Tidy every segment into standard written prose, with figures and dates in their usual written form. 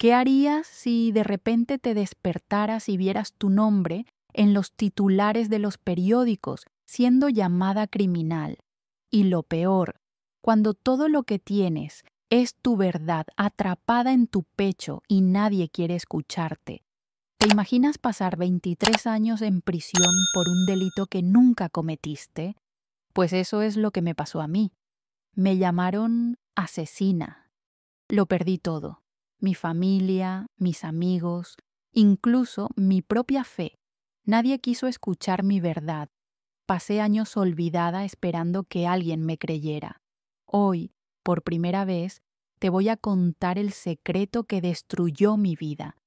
¿Qué harías si de repente te despertaras y vieras tu nombre en los titulares de los periódicos siendo llamada criminal? Y lo peor, cuando todo lo que tienes es tu verdad atrapada en tu pecho y nadie quiere escucharte. ¿Te imaginas pasar 23 años en prisión por un delito que nunca cometiste? Pues eso es lo que me pasó a mí. Me llamaron asesina. Lo perdí todo. Mi familia, mis amigos, incluso mi propia fe. Nadie quiso escuchar mi verdad. Pasé años olvidada esperando que alguien me creyera. Hoy, por primera vez, te voy a contar el secreto que destruyó mi vida.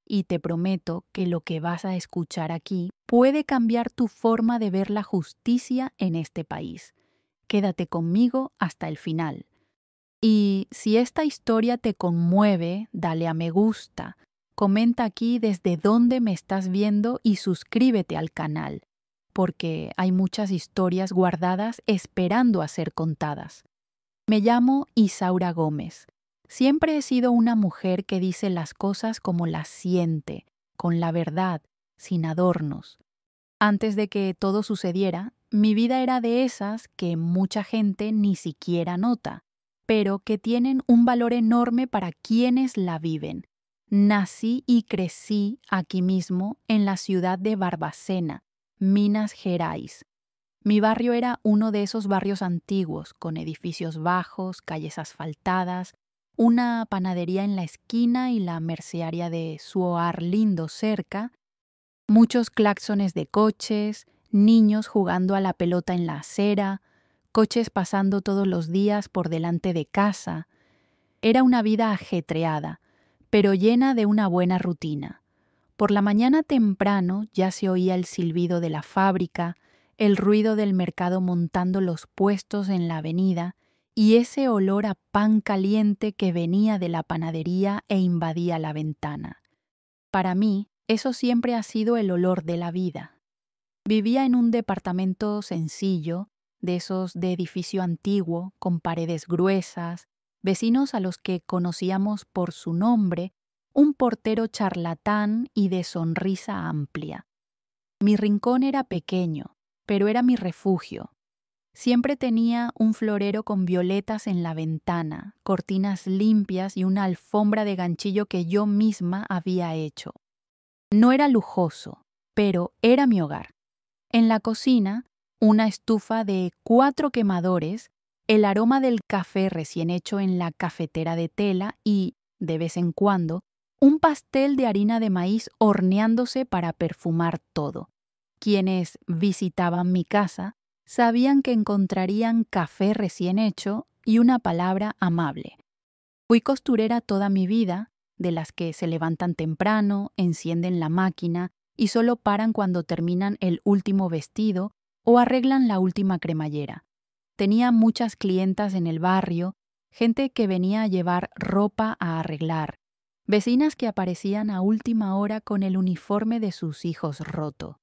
Y te prometo que lo que vas a escuchar aquí puede cambiar tu forma de ver la justicia en este país. Quédate conmigo hasta el final. Y si esta historia te conmueve, dale a me gusta, comenta aquí desde dónde me estás viendo y suscríbete al canal, porque hay muchas historias guardadas esperando a ser contadas. Me llamo Isaura Gómez. Siempre he sido una mujer que dice las cosas como las siente, con la verdad, sin adornos. Antes de que todo sucediera, mi vida era de esas que mucha gente ni siquiera nota, pero que tienen un valor enorme para quienes la viven. Nací y crecí aquí mismo en la ciudad de Barbacena, Minas Gerais. Mi barrio era uno de esos barrios antiguos, con edificios bajos, calles asfaltadas, una panadería en la esquina y la mercearia de Suoar Lindo cerca, muchos claxones de coches, niños jugando a la pelota en la acera, coches pasando todos los días por delante de casa. Era una vida ajetreada, pero llena de una buena rutina. Por la mañana temprano ya se oía el silbido de la fábrica, el ruido del mercado montando los puestos en la avenida y ese olor a pan caliente que venía de la panadería e invadía la ventana. Para mí, eso siempre ha sido el olor de la vida. Vivía en un departamento sencillo, de esos de edificio antiguo, con paredes gruesas, vecinos a los que conocíamos por su nombre, un portero charlatán y de sonrisa amplia. Mi rincón era pequeño, pero era mi refugio. Siempre tenía un florero con violetas en la ventana, cortinas limpias y una alfombra de ganchillo que yo misma había hecho. No era lujoso, pero era mi hogar. En la cocina, una estufa de 4 quemadores, el aroma del café recién hecho en la cafetera de tela y, de vez en cuando, un pastel de harina de maíz horneándose para perfumar todo. Quienes visitaban mi casa sabían que encontrarían café recién hecho y una palabra amable. Fui costurera toda mi vida, de las que se levantan temprano, encienden la máquina y solo paran cuando terminan el último vestido o arreglan la última cremallera. Tenía muchas clientas en el barrio, gente que venía a llevar ropa a arreglar, vecinas que aparecían a última hora con el uniforme de sus hijos roto.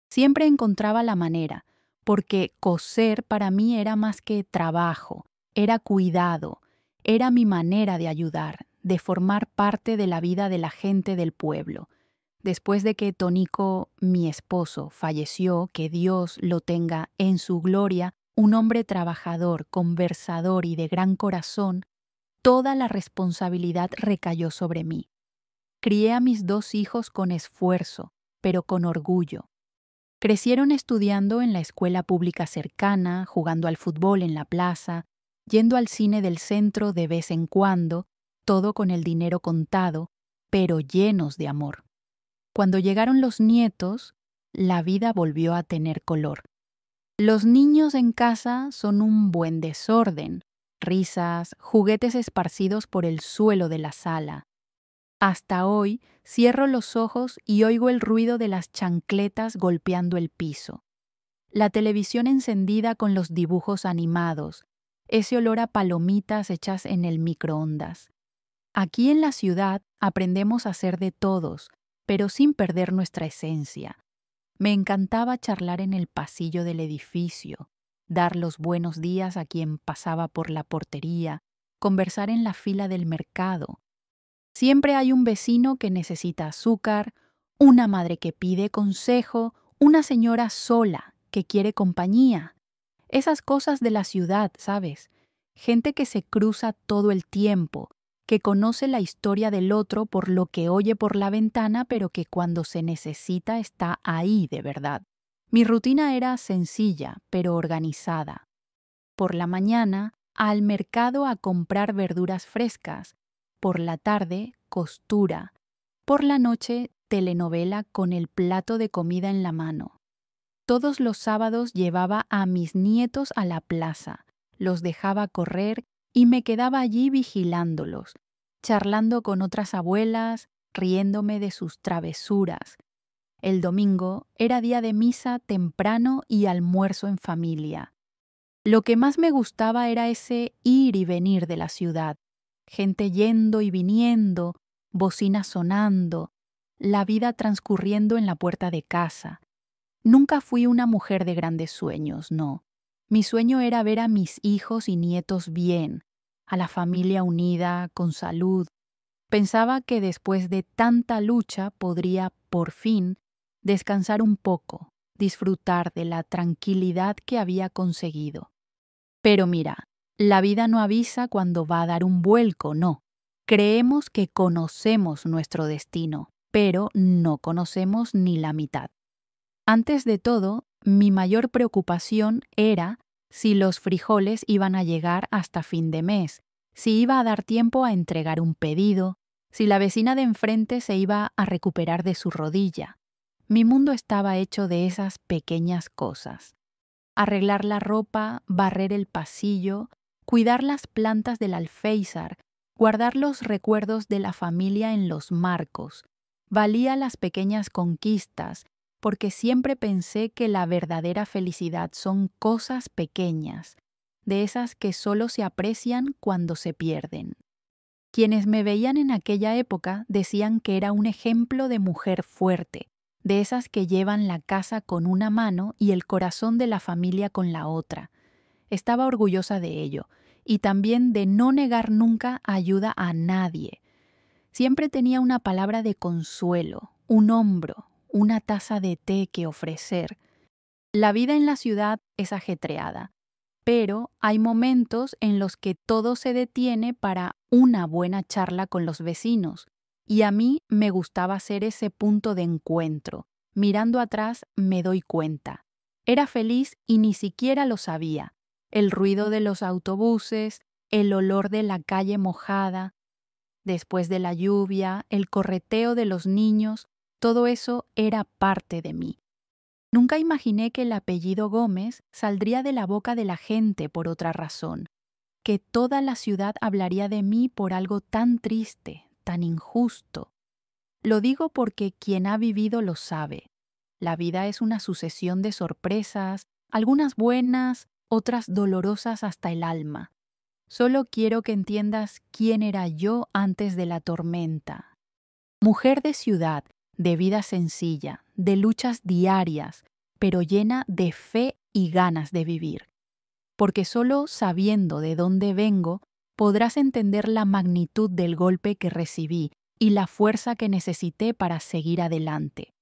Siempre encontraba la manera, porque coser para mí era más que trabajo, era cuidado, era mi manera de ayudar, de formar parte de la vida de la gente del pueblo. Después de que Tonico, mi esposo, falleció, que Dios lo tenga en su gloria, un hombre trabajador, conversador y de gran corazón, toda la responsabilidad recayó sobre mí. Crié a mis 2 hijos con esfuerzo, pero con orgullo. Crecieron estudiando en la escuela pública cercana, jugando al fútbol en la plaza, yendo al cine del centro de vez en cuando, todo con el dinero contado, pero llenos de amor. Cuando llegaron los nietos, la vida volvió a tener color. Los niños en casa son un buen desorden, risas, juguetes esparcidos por el suelo de la sala. Hasta hoy cierro los ojos y oigo el ruido de las chancletas golpeando el piso. La televisión encendida con los dibujos animados, ese olor a palomitas hechas en el microondas. Aquí en la ciudad aprendemos a hacer de todos, pero sin perder nuestra esencia. Me encantaba charlar en el pasillo del edificio, dar los buenos días a quien pasaba por la portería, conversar en la fila del mercado. Siempre hay un vecino que necesita azúcar, una madre que pide consejo, una señora sola que quiere compañía. Esas cosas de la ciudad, ¿sabes? Gente que se cruza todo el tiempo, que conoce la historia del otro por lo que oye por la ventana, pero que cuando se necesita está ahí de verdad. Mi rutina era sencilla, pero organizada. Por la mañana, al mercado a comprar verduras frescas. Por la tarde, costura. Por la noche, telenovela con el plato de comida en la mano. Todos los sábados llevaba a mis nietos a la plaza, los dejaba correr y me quedaba allí vigilándolos, charlando con otras abuelas, riéndome de sus travesuras. El domingo era día de misa temprano y almuerzo en familia. Lo que más me gustaba era ese ir y venir de la ciudad, gente yendo y viniendo, bocinas sonando, la vida transcurriendo en la puerta de casa. Nunca fui una mujer de grandes sueños, no. Mi sueño era ver a mis hijos y nietos bien, a la familia unida, con salud. Pensaba que después de tanta lucha podría, por fin, descansar un poco, disfrutar de la tranquilidad que había conseguido. Pero mira, la vida no avisa cuando va a dar un vuelco, no. Creemos que conocemos nuestro destino, pero no conocemos ni la mitad. Antes de todo, mi mayor preocupación era si los frijoles iban a llegar hasta fin de mes, si iba a dar tiempo a entregar un pedido, si la vecina de enfrente se iba a recuperar de su rodilla. Mi mundo estaba hecho de esas pequeñas cosas. Arreglar la ropa, barrer el pasillo, cuidar las plantas del alféizar, guardar los recuerdos de la familia en los marcos. Valía las pequeñas conquistas, porque siempre pensé que la verdadera felicidad son cosas pequeñas, de esas que solo se aprecian cuando se pierden. Quienes me veían en aquella época decían que era un ejemplo de mujer fuerte, de esas que llevan la casa con una mano y el corazón de la familia con la otra. Estaba orgullosa de ello, y también de no negar nunca ayuda a nadie. Siempre tenía una palabra de consuelo, un hombro, una taza de té que ofrecer. La vida en la ciudad es ajetreada, pero hay momentos en los que todo se detiene para una buena charla con los vecinos, y a mí me gustaba ser ese punto de encuentro. Mirando atrás me doy cuenta. Era feliz y ni siquiera lo sabía. El ruido de los autobuses, el olor de la calle mojada, después de la lluvia, el correteo de los niños, todo eso era parte de mí. Nunca imaginé que el apellido Gómez saldría de la boca de la gente por otra razón, que toda la ciudad hablaría de mí por algo tan triste, tan injusto. Lo digo porque quien ha vivido lo sabe. La vida es una sucesión de sorpresas, algunas buenas, otras dolorosas hasta el alma. Solo quiero que entiendas quién era yo antes de la tormenta. Mujer de ciudad, de vida sencilla, de luchas diarias, pero llena de fe y ganas de vivir. Porque solo sabiendo de dónde vengo, podrás entender la magnitud del golpe que recibí y la fuerza que necesité para seguir adelante.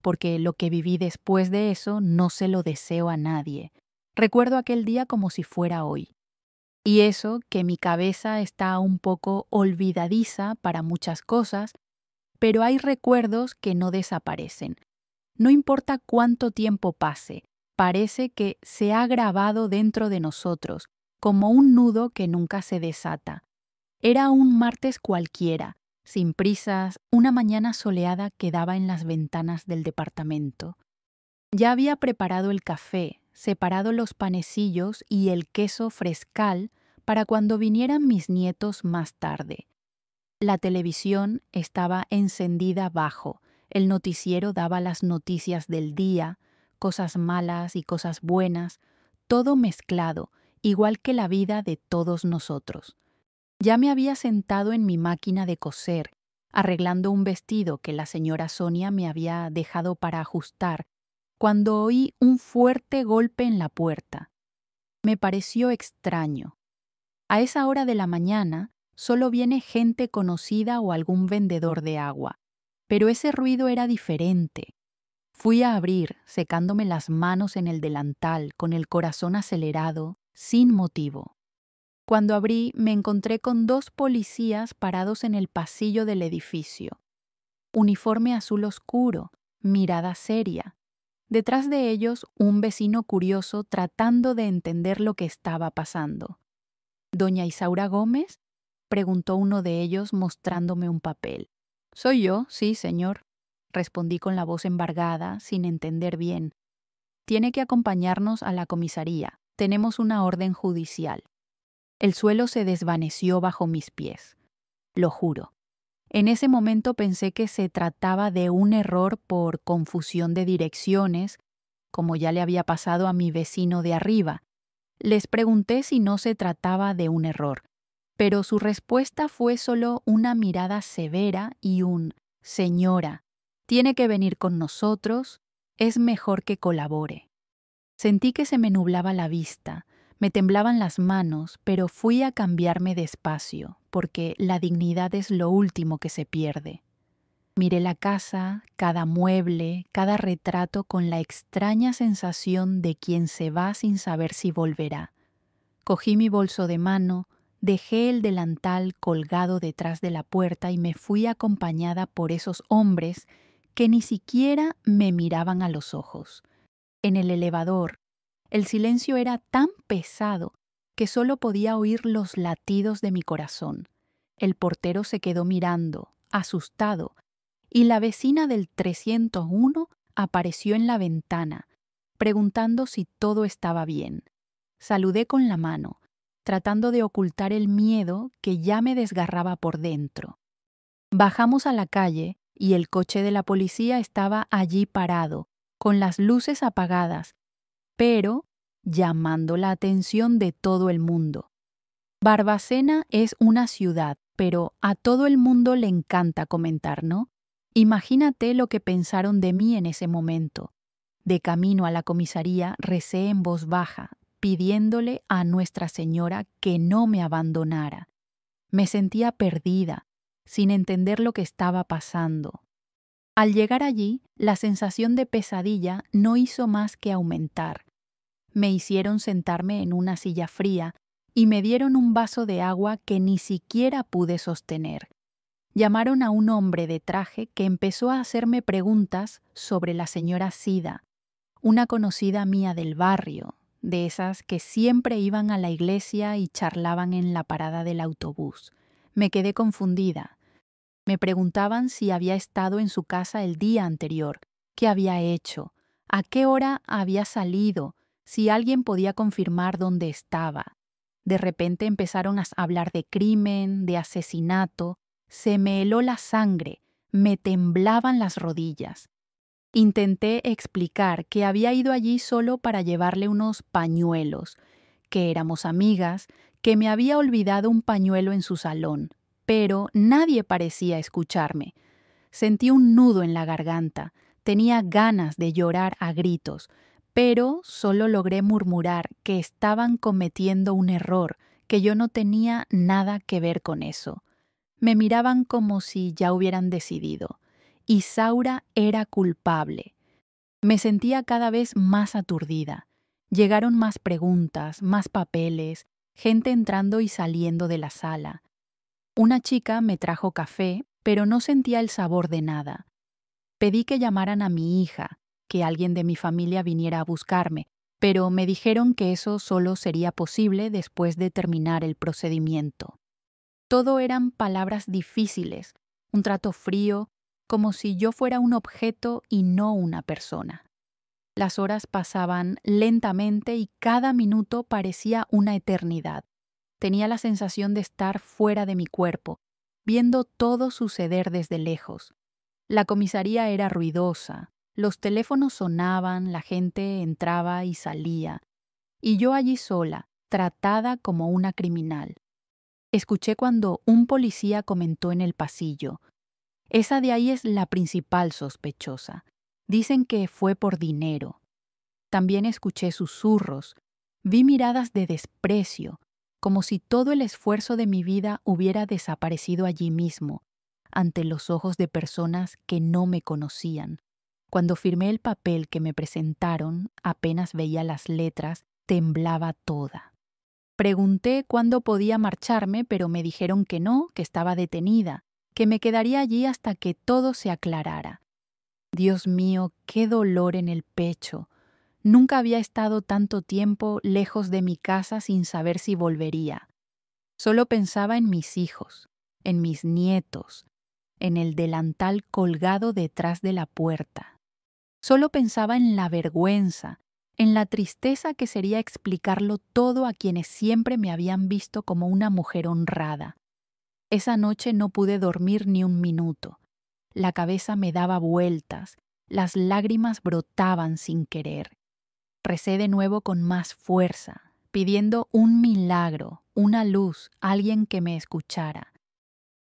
Porque lo que viví después de eso no se lo deseo a nadie. Recuerdo aquel día como si fuera hoy. Y eso, que mi cabeza está un poco olvidadiza para muchas cosas, pero hay recuerdos que no desaparecen. No importa cuánto tiempo pase, parece que se ha grabado dentro de nosotros, como un nudo que nunca se desata. Era un martes cualquiera, sin prisas, una mañana soleada que daba en las ventanas del departamento. Ya había preparado el café, separado los panecillos y el queso frescal para cuando vinieran mis nietos más tarde. La televisión estaba encendida bajo, el noticiero daba las noticias del día, cosas malas y cosas buenas, todo mezclado, igual que la vida de todos nosotros. Ya me había sentado en mi máquina de coser, arreglando un vestido que la señora Sonia me había dejado para ajustar, cuando oí un fuerte golpe en la puerta. Me pareció extraño. A esa hora de la mañana solo viene gente conocida o algún vendedor de agua. Pero ese ruido era diferente. Fui a abrir, secándome las manos en el delantal, con el corazón acelerado, sin motivo. Cuando abrí, me encontré con 2 policías parados en el pasillo del edificio. Uniforme azul oscuro, mirada seria. Detrás de ellos, un vecino curioso tratando de entender lo que estaba pasando. ¿Doña Isaura Gómez?, preguntó uno de ellos mostrándome un papel. «Soy yo, sí, señor», respondí con la voz embargada, sin entender bien. «Tiene que acompañarnos a la comisaría. Tenemos una orden judicial». El suelo se desvaneció bajo mis pies. Lo juro. En ese momento pensé que se trataba de un error por confusión de direcciones, como ya le había pasado a mi vecino de arriba. Les pregunté si no se trataba de un error, pero su respuesta fue solo una mirada severa y un «Señora, tiene que venir con nosotros, es mejor que colabore». Sentí que se me nublaba la vista, me temblaban las manos, pero fui a cambiarme despacio, porque la dignidad es lo último que se pierde. Miré la casa, cada mueble, cada retrato con la extraña sensación de quien se va sin saber si volverá. Cogí mi bolso de mano, dejé el delantal colgado detrás de la puerta y me fui acompañada por esos hombres que ni siquiera me miraban a los ojos. En el elevador, el silencio era tan pesado que solo podía oír los latidos de mi corazón. El portero se quedó mirando, asustado, y la vecina del 301 apareció en la ventana, preguntando si todo estaba bien. Saludé con la mano, tratando de ocultar el miedo que ya me desgarraba por dentro. Bajamos a la calle y el coche de la policía estaba allí parado, con las luces apagadas, pero llamando la atención de todo el mundo. Barbacena es una ciudad, pero a todo el mundo le encanta comentar, ¿no? Imagínate lo que pensaron de mí en ese momento. De camino a la comisaría recé en voz baja, pidiéndole a Nuestra Señora que no me abandonara. Me sentía perdida, sin entender lo que estaba pasando. Al llegar allí, la sensación de pesadilla no hizo más que aumentar. Me hicieron sentarme en una silla fría y me dieron un vaso de agua que ni siquiera pude sostener. Llamaron a un hombre de traje que empezó a hacerme preguntas sobre la señora Sida, una conocida mía del barrio, de esas que siempre iban a la iglesia y charlaban en la parada del autobús. Me quedé confundida. Me preguntaban si había estado en su casa el día anterior, qué había hecho, a qué hora había salido, si alguien podía confirmar dónde estaba. De repente empezaron a hablar de crimen, de asesinato. Se me heló la sangre, me temblaban las rodillas. Intenté explicar que había ido allí solo para llevarle unos pañuelos, que éramos amigas, que me había olvidado un pañuelo en su salón, pero nadie parecía escucharme. Sentí un nudo en la garganta, tenía ganas de llorar a gritos, pero solo logré murmurar que estaban cometiendo un error, que yo no tenía nada que ver con eso. Me miraban como si ya hubieran decidido. Isaura era culpable. Me sentía cada vez más aturdida. Llegaron más preguntas, más papeles, gente entrando y saliendo de la sala. Una chica me trajo café, pero no sentía el sabor de nada. Pedí que llamaran a mi hija, que alguien de mi familia viniera a buscarme, pero me dijeron que eso solo sería posible después de terminar el procedimiento. Todo eran palabras difíciles, un trato frío, como si yo fuera un objeto y no una persona. Las horas pasaban lentamente y cada minuto parecía una eternidad. Tenía la sensación de estar fuera de mi cuerpo, viendo todo suceder desde lejos. La comisaría era ruidosa, los teléfonos sonaban, la gente entraba y salía, y yo allí sola, tratada como una criminal. Escuché cuando un policía comentó en el pasillo: «Esa de ahí es la principal sospechosa. Dicen que fue por dinero». También escuché susurros, vi miradas de desprecio, como si todo el esfuerzo de mi vida hubiera desaparecido allí mismo, ante los ojos de personas que no me conocían. Cuando firmé el papel que me presentaron, apenas veía las letras, temblaba toda. Pregunté cuándo podía marcharme, pero me dijeron que no, que estaba detenida, que me quedaría allí hasta que todo se aclarara. Dios mío, qué dolor en el pecho. Nunca había estado tanto tiempo lejos de mi casa sin saber si volvería. Solo pensaba en mis hijos, en mis nietos, en el delantal colgado detrás de la puerta. Solo pensaba en la vergüenza, en la tristeza que sería explicarlo todo a quienes siempre me habían visto como una mujer honrada. Esa noche no pude dormir ni un minuto. La cabeza me daba vueltas, las lágrimas brotaban sin querer. Recé de nuevo con más fuerza, pidiendo un milagro, una luz, alguien que me escuchara.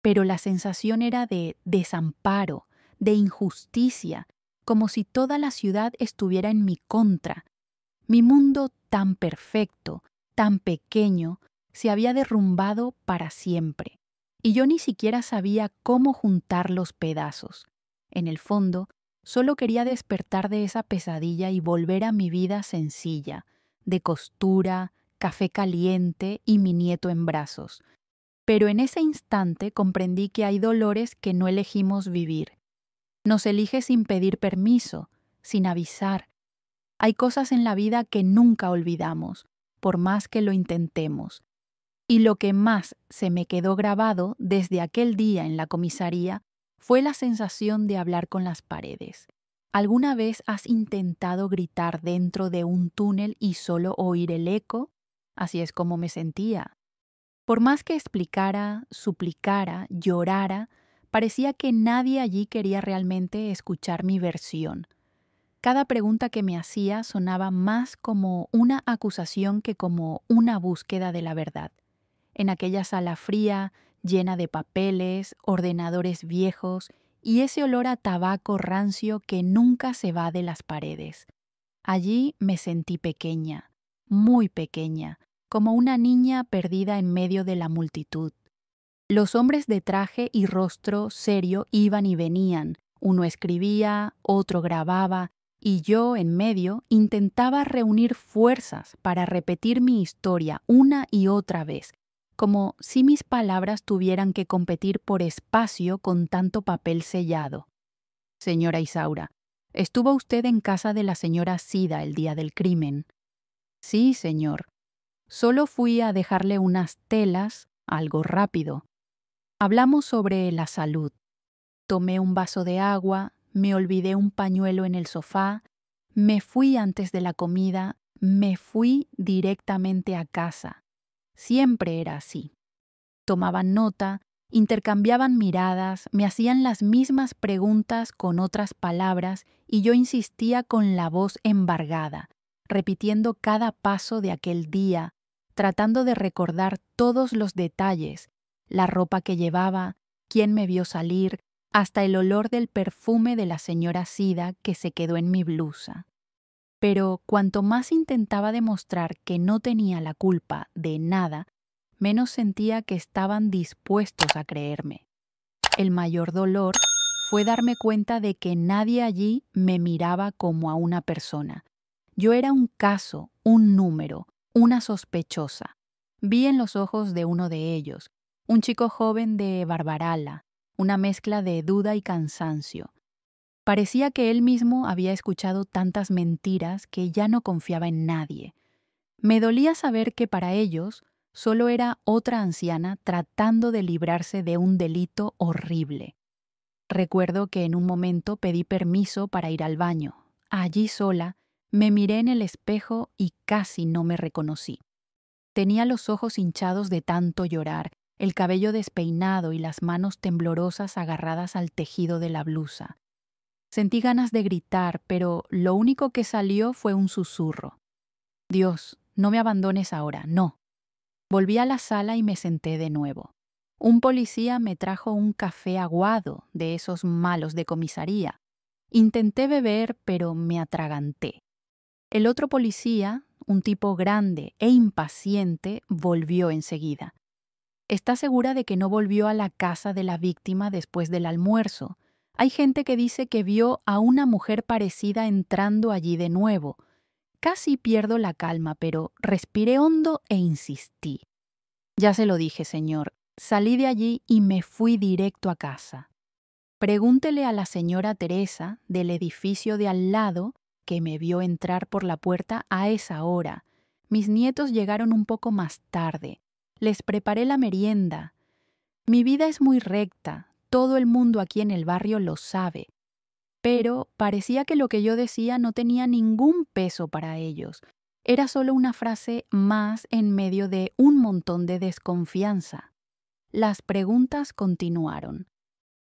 Pero la sensación era de desamparo, de injusticia, como si toda la ciudad estuviera en mi contra. Mi mundo tan perfecto, tan pequeño, se había derrumbado para siempre, y yo ni siquiera sabía cómo juntar los pedazos. En el fondo, solo quería despertar de esa pesadilla y volver a mi vida sencilla, de costura, café caliente y mi nieto en brazos. Pero en ese instante comprendí que hay dolores que no elegimos vivir. Nos elige sin pedir permiso, sin avisar. Hay cosas en la vida que nunca olvidamos, por más que lo intentemos. Y lo que más se me quedó grabado desde aquel día en la comisaría fue la sensación de hablar con las paredes. ¿Alguna vez has intentado gritar dentro de un túnel y solo oír el eco? Así es como me sentía. Por más que explicara, suplicara, llorara, parecía que nadie allí quería realmente escuchar mi versión. Cada pregunta que me hacía sonaba más como una acusación que como una búsqueda de la verdad. En aquella sala fría, llena de papeles, ordenadores viejos y ese olor a tabaco rancio que nunca se va de las paredes. Allí me sentí pequeña, muy pequeña, como una niña perdida en medio de la multitud. Los hombres de traje y rostro serio iban y venían, uno escribía, otro grababa, y yo, en medio, intentaba reunir fuerzas para repetir mi historia una y otra vez, como si mis palabras tuvieran que competir por espacio con tanto papel sellado. Señora Isaura, ¿estuvo usted en casa de la señora Sida el día del crimen? Sí, señor. Solo fui a dejarle unas telas, algo rápido. Hablamos sobre la salud. Tomé un vaso de agua, me olvidé un pañuelo en el sofá, me fui antes de la comida, me fui directamente a casa. Siempre era así. Tomaban nota, intercambiaban miradas, me hacían las mismas preguntas con otras palabras y yo insistía con la voz embargada, repitiendo cada paso de aquel día, tratando de recordar todos los detalles, la ropa que llevaba, quién me vio salir, hasta el olor del perfume de la señora Sida que se quedó en mi blusa. Pero cuanto más intentaba demostrar que no tenía la culpa de nada, menos sentía que estaban dispuestos a creerme. El mayor dolor fue darme cuenta de que nadie allí me miraba como a una persona. Yo era un caso, un número, una sospechosa. Vi en los ojos de uno de ellos, un chico joven de Barbarala, una mezcla de duda y cansancio. Parecía que él mismo había escuchado tantas mentiras que ya no confiaba en nadie. Me dolía saber que para ellos solo era otra anciana tratando de librarse de un delito horrible. Recuerdo que en un momento pedí permiso para ir al baño. Allí sola, me miré en el espejo y casi no me reconocí. Tenía los ojos hinchados de tanto llorar, el cabello despeinado y las manos temblorosas agarradas al tejido de la blusa. Sentí ganas de gritar, pero lo único que salió fue un susurro. Dios, no me abandones ahora, no. Volví a la sala y me senté de nuevo. Un policía me trajo un café aguado, de esos malos de comisaría. Intenté beber, pero me atraganté. El otro policía, un tipo grande e impaciente, volvió enseguida. Está segura de que no volvió a la casa de la víctima después del almuerzo. Hay gente que dice que vio a una mujer parecida entrando allí de nuevo. Casi pierdo la calma, pero respiré hondo e insistí. Ya se lo dije, señor. Salí de allí y me fui directo a casa. Pregúntele a la señora Teresa del edificio de al lado que me vio entrar por la puerta a esa hora. Mis nietos llegaron un poco más tarde. Les preparé la merienda. Mi vida es muy recta, todo el mundo aquí en el barrio lo sabe. Pero parecía que lo que yo decía no tenía ningún peso para ellos. Era solo una frase más en medio de un montón de desconfianza. Las preguntas continuaron.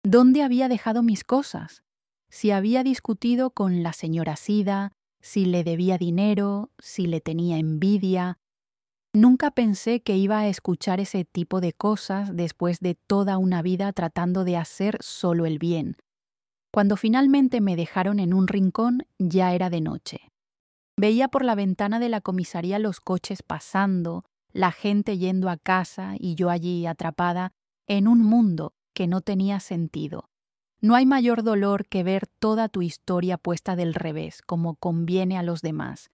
¿Dónde había dejado mis cosas? Si había discutido con la señora Sida, si le debía dinero, si le tenía envidia. Nunca pensé que iba a escuchar ese tipo de cosas después de toda una vida tratando de hacer solo el bien. Cuando finalmente me dejaron en un rincón, ya era de noche. Veía por la ventana de la comisaría los coches pasando, la gente yendo a casa y yo allí atrapada en un mundo que no tenía sentido. No hay mayor dolor que ver toda tu historia puesta del revés, como conviene a los demás.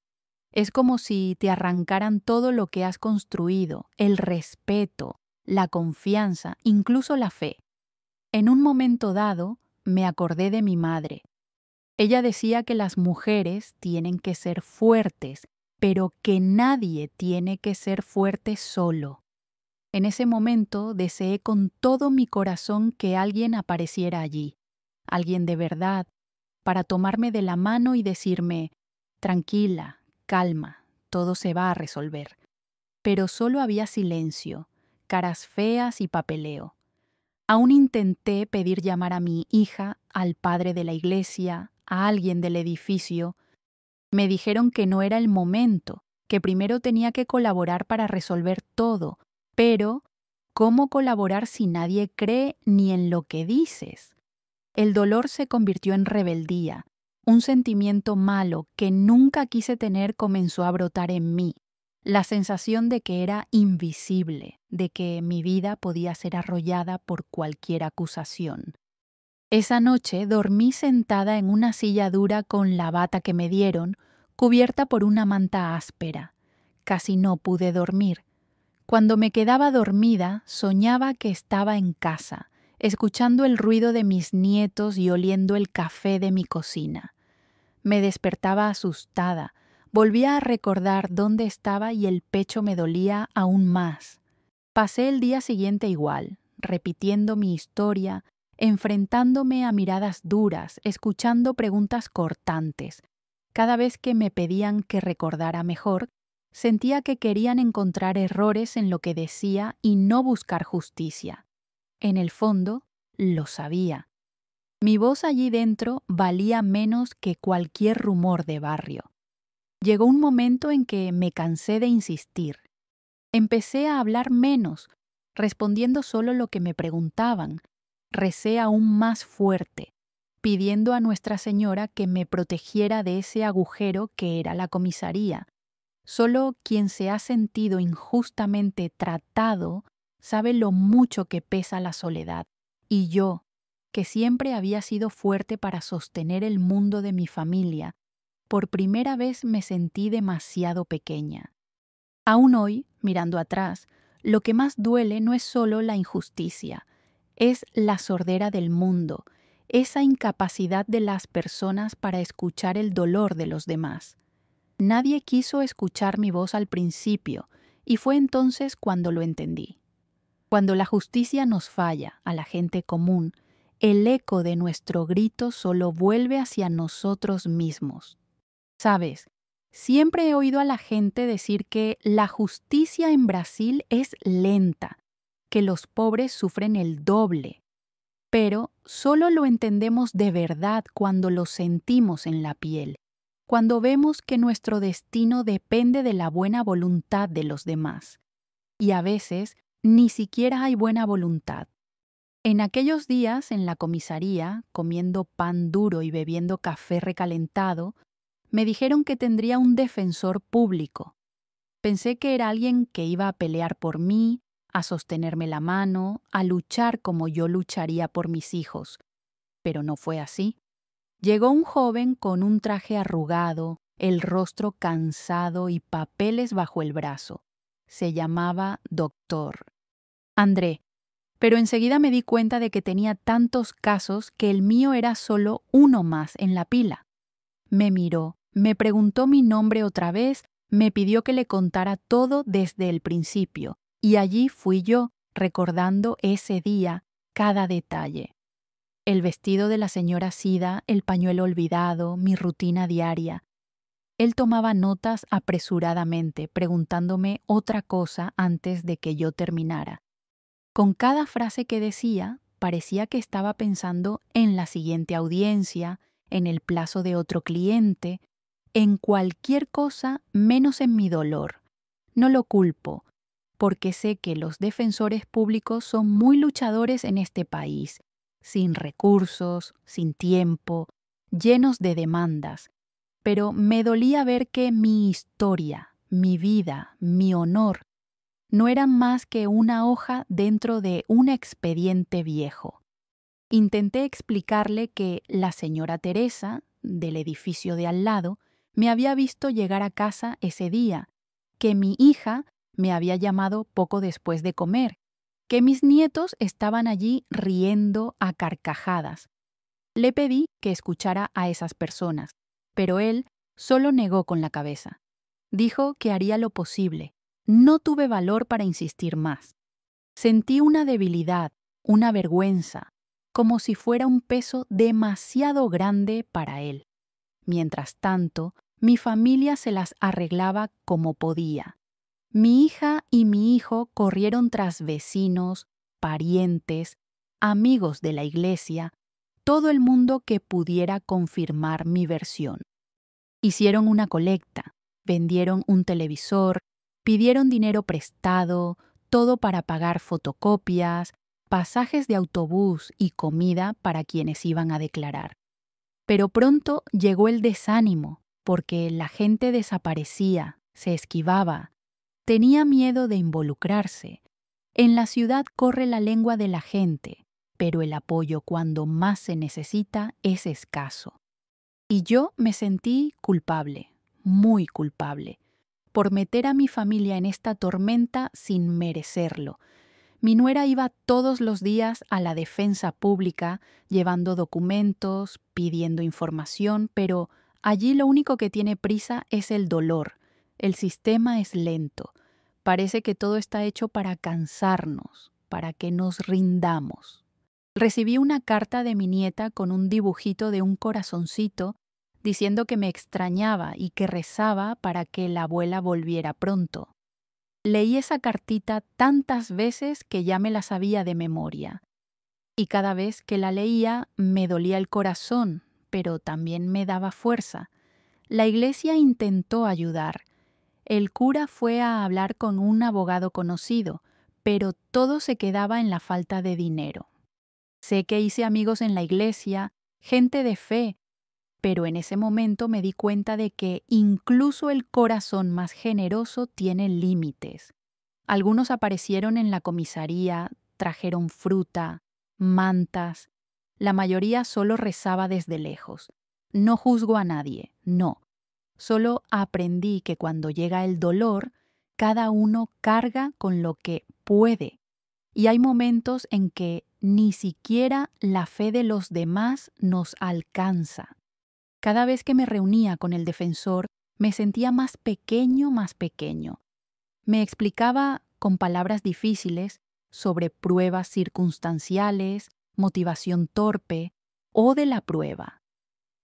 Es como si te arrancaran todo lo que has construido, el respeto, la confianza, incluso la fe. En un momento dado, me acordé de mi madre. Ella decía que las mujeres tienen que ser fuertes, pero que nadie tiene que ser fuerte solo. En ese momento deseé con todo mi corazón que alguien apareciera allí, alguien de verdad, para tomarme de la mano y decirme, tranquila, calma, todo se va a resolver. Pero solo había silencio, caras feas y papeleo. Aún intenté pedir llamar a mi hija, al padre de la iglesia, a alguien del edificio. Me dijeron que no era el momento, que primero tenía que colaborar para resolver todo, pero ¿cómo colaborar si nadie cree ni en lo que dices? El dolor se convirtió en rebeldía. Un sentimiento malo que nunca quise tener comenzó a brotar en mí. La sensación de que era invisible, de que mi vida podía ser arrollada por cualquier acusación. Esa noche dormí sentada en una silla dura con la bata que me dieron, cubierta por una manta áspera. Casi no pude dormir. Cuando me quedaba dormida, soñaba que estaba en casa, escuchando el ruido de mis nietos y oliendo el café de mi cocina. Me despertaba asustada, volvía a recordar dónde estaba y el pecho me dolía aún más. Pasé el día siguiente igual, repitiendo mi historia, enfrentándome a miradas duras, escuchando preguntas cortantes. Cada vez que me pedían que recordara mejor, sentía que querían encontrar errores en lo que decía y no buscar justicia. En el fondo, lo sabía. Mi voz allí dentro valía menos que cualquier rumor de barrio. Llegó un momento en que me cansé de insistir. Empecé a hablar menos, respondiendo solo lo que me preguntaban. Recé aún más fuerte, pidiendo a Nuestra Señora que me protegiera de ese agujero que era la comisaría. Solo quien se ha sentido injustamente tratado sabe lo mucho que pesa la soledad. Y yo, que siempre había sido fuerte para sostener el mundo de mi familia, por primera vez me sentí demasiado pequeña. Aún hoy, mirando atrás, lo que más duele no es solo la injusticia, es la sordera del mundo, esa incapacidad de las personas para escuchar el dolor de los demás. Nadie quiso escuchar mi voz al principio, y fue entonces cuando lo entendí. Cuando la justicia nos falla a la gente común, el eco de nuestro grito solo vuelve hacia nosotros mismos. ¿Sabes? Siempre he oído a la gente decir que la justicia en Brasil es lenta, que los pobres sufren el doble. Pero solo lo entendemos de verdad cuando lo sentimos en la piel, cuando vemos que nuestro destino depende de la buena voluntad de los demás. Y a veces ni siquiera hay buena voluntad. En aquellos días en la comisaría, comiendo pan duro y bebiendo café recalentado, Me dijeron que tendría un defensor público. Pensé que era alguien que iba a pelear por mí, a sostenerme la mano, a luchar como yo lucharía por mis hijos. Pero no fue así. Llegó un joven con un traje arrugado, el rostro cansado y papeles bajo el brazo. Se llamaba Doctor André, pero enseguida me di cuenta de que tenía tantos casos que el mío era solo uno más en la pila. Me miró, me preguntó mi nombre otra vez, me pidió que le contara todo desde el principio, y allí fui yo, recordando ese día, cada detalle. El vestido de la señora Sida, el pañuelo olvidado, mi rutina diaria. Él tomaba notas apresuradamente, preguntándome otra cosa antes de que yo terminara. Con cada frase que decía, parecía que estaba pensando en la siguiente audiencia, en el plazo de otro cliente, en cualquier cosa menos en mi dolor. No lo culpo, porque sé que los defensores públicos son muy luchadores en este país, sin recursos, sin tiempo, llenos de demandas. Pero me dolía ver que mi historia, mi vida, mi honor, no eran más que una hoja dentro de un expediente viejo. Intenté explicarle que la señora Teresa, del edificio de al lado, me había visto llegar a casa ese día, que mi hija me había llamado poco después de comer, que mis nietos estaban allí riendo a carcajadas. Le pedí que escuchara a esas personas, pero él solo negó con la cabeza. Dijo que haría lo posible. No tuve valor para insistir más. Sentí una debilidad, una vergüenza, como si fuera un peso demasiado grande para él. Mientras tanto, mi familia se las arreglaba como podía. Mi hija y mi hijo corrieron tras vecinos, parientes, amigos de la iglesia, todo el mundo que pudiera confirmar mi versión. Hicieron una colecta, vendieron un televisor, pidieron dinero prestado, todo para pagar fotocopias, pasajes de autobús y comida para quienes iban a declarar. Pero pronto llegó el desánimo, porque la gente desaparecía, se esquivaba, tenía miedo de involucrarse. En la ciudad corre la lengua de la gente, pero el apoyo cuando más se necesita es escaso. Y yo me sentí culpable, muy culpable, por meter a mi familia en esta tormenta sin merecerlo. Mi nuera iba todos los días a la defensa pública, llevando documentos, pidiendo información, pero allí lo único que tiene prisa es el dolor. El sistema es lento. Parece que todo está hecho para cansarnos, para que nos rindamos. Recibí una carta de mi nieta con un dibujito de un corazoncito diciendo que me extrañaba y que rezaba para que la abuela volviera pronto. Leí esa cartita tantas veces que ya me la sabía de memoria. Y cada vez que la leía me dolía el corazón, pero también me daba fuerza. La iglesia intentó ayudar. El cura fue a hablar con un abogado conocido, pero todo se quedaba en la falta de dinero. Sé que hice amigos en la iglesia, gente de fe, pero en ese momento me di cuenta de que incluso el corazón más generoso tiene límites. Algunos aparecieron en la comisaría, trajeron fruta, mantas. La mayoría solo rezaba desde lejos. No juzgo a nadie, no. Solo aprendí que cuando llega el dolor, cada uno carga con lo que puede. Y hay momentos en que ni siquiera la fe de los demás nos alcanza. Cada vez que me reunía con el defensor, me sentía más pequeño, más pequeño. Me explicaba con palabras difíciles sobre pruebas circunstanciales, motivación torpe o de la prueba.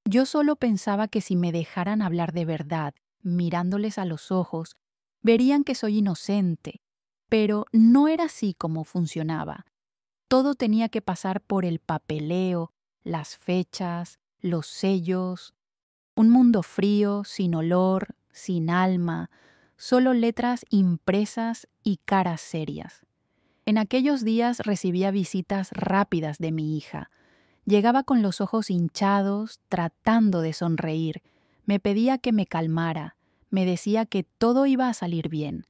Yo solo pensaba que si me dejaran hablar de verdad, mirándoles a los ojos, verían que soy inocente, pero no era así como funcionaba. Todo tenía que pasar por el papeleo, las fechas, los sellos. Un mundo frío, sin olor, sin alma, solo letras impresas y caras serias. En aquellos días recibía visitas rápidas de mi hija. Llegaba con los ojos hinchados, tratando de sonreír, Me pedía que me calmara, me decía que todo iba a salir bien,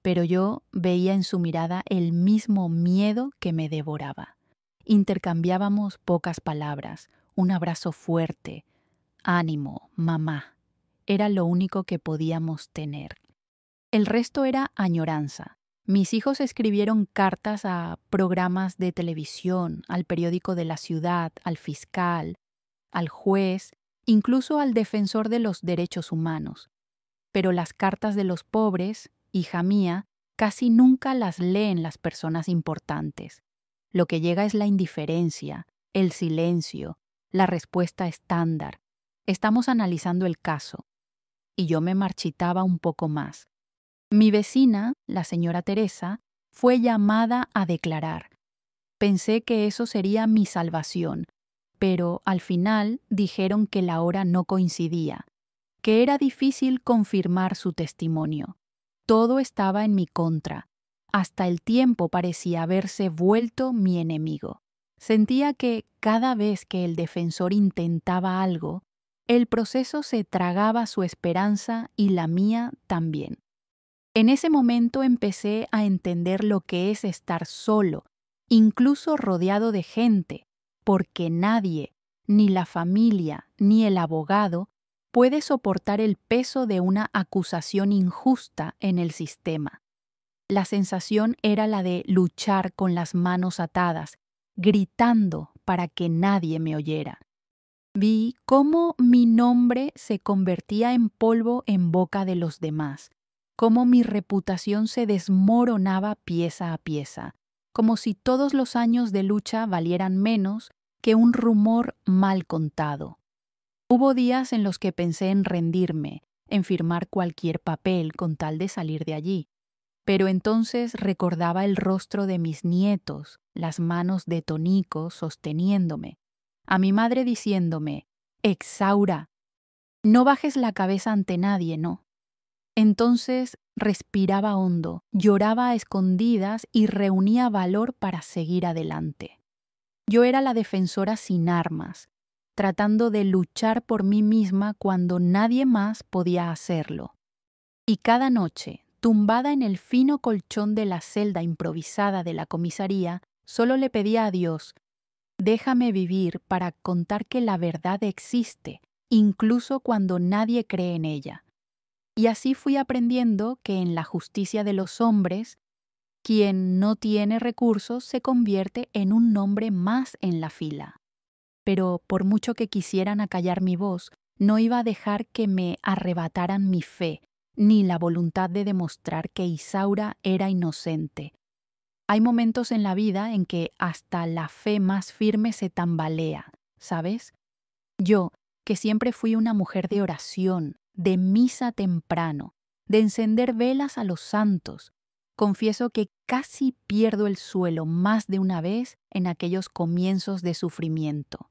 pero yo veía en su mirada el mismo miedo que me devoraba. Intercambiábamos pocas palabras, un abrazo fuerte. Ánimo, mamá. Era lo único que podíamos tener. El resto era añoranza. Mis hijos escribieron cartas a programas de televisión, al periódico de la ciudad, al fiscal, al juez, incluso al defensor de los derechos humanos. Pero las cartas de los pobres, hija mía, casi nunca las leen las personas importantes. Lo que llega es la indiferencia, el silencio, la respuesta estándar. Estamos analizando el caso. Y yo me marchitaba un poco más. Mi vecina, la señora Teresa, fue llamada a declarar. Pensé que eso sería mi salvación, pero al final dijeron que la hora no coincidía, que era difícil confirmar su testimonio. Todo estaba en mi contra. Hasta el tiempo parecía haberse vuelto mi enemigo. Sentía que cada vez que el defensor intentaba algo, el proceso se tragaba su esperanza y la mía también. En ese momento empecé a entender lo que es estar solo, incluso rodeado de gente, porque nadie, ni la familia, ni el abogado, puede soportar el peso de una acusación injusta en el sistema. La sensación era la de luchar con las manos atadas, gritando para que nadie me oyera. Vi cómo mi nombre se convertía en polvo en boca de los demás, cómo mi reputación se desmoronaba pieza a pieza, como si todos los años de lucha valieran menos que un rumor mal contado. Hubo días en los que pensé en rendirme, en firmar cualquier papel con tal de salir de allí, pero entonces recordaba el rostro de mis nietos, las manos de Tonico sosteniéndome, a mi madre diciéndome: «Exaura, no bajes la cabeza ante nadie, no». Entonces respiraba hondo, lloraba a escondidas y reunía valor para seguir adelante. Yo era la defensora sin armas, tratando de luchar por mí misma cuando nadie más podía hacerlo. Y cada noche, tumbada en el fino colchón de la celda improvisada de la comisaría, solo le pedía a Dios: «Déjame vivir para contar que la verdad existe, incluso cuando nadie cree en ella». Y así fui aprendiendo que en la justicia de los hombres, quien no tiene recursos se convierte en un nombre más en la fila. Pero por mucho que quisieran acallar mi voz, no iba a dejar que me arrebataran mi fe, ni la voluntad de demostrar que Isaura era inocente. Hay momentos en la vida en que hasta la fe más firme se tambalea, ¿sabes? Yo, que siempre fui una mujer de oración, de misa temprano, de encender velas a los santos, confieso que casi pierdo el suelo más de una vez en aquellos comienzos de sufrimiento.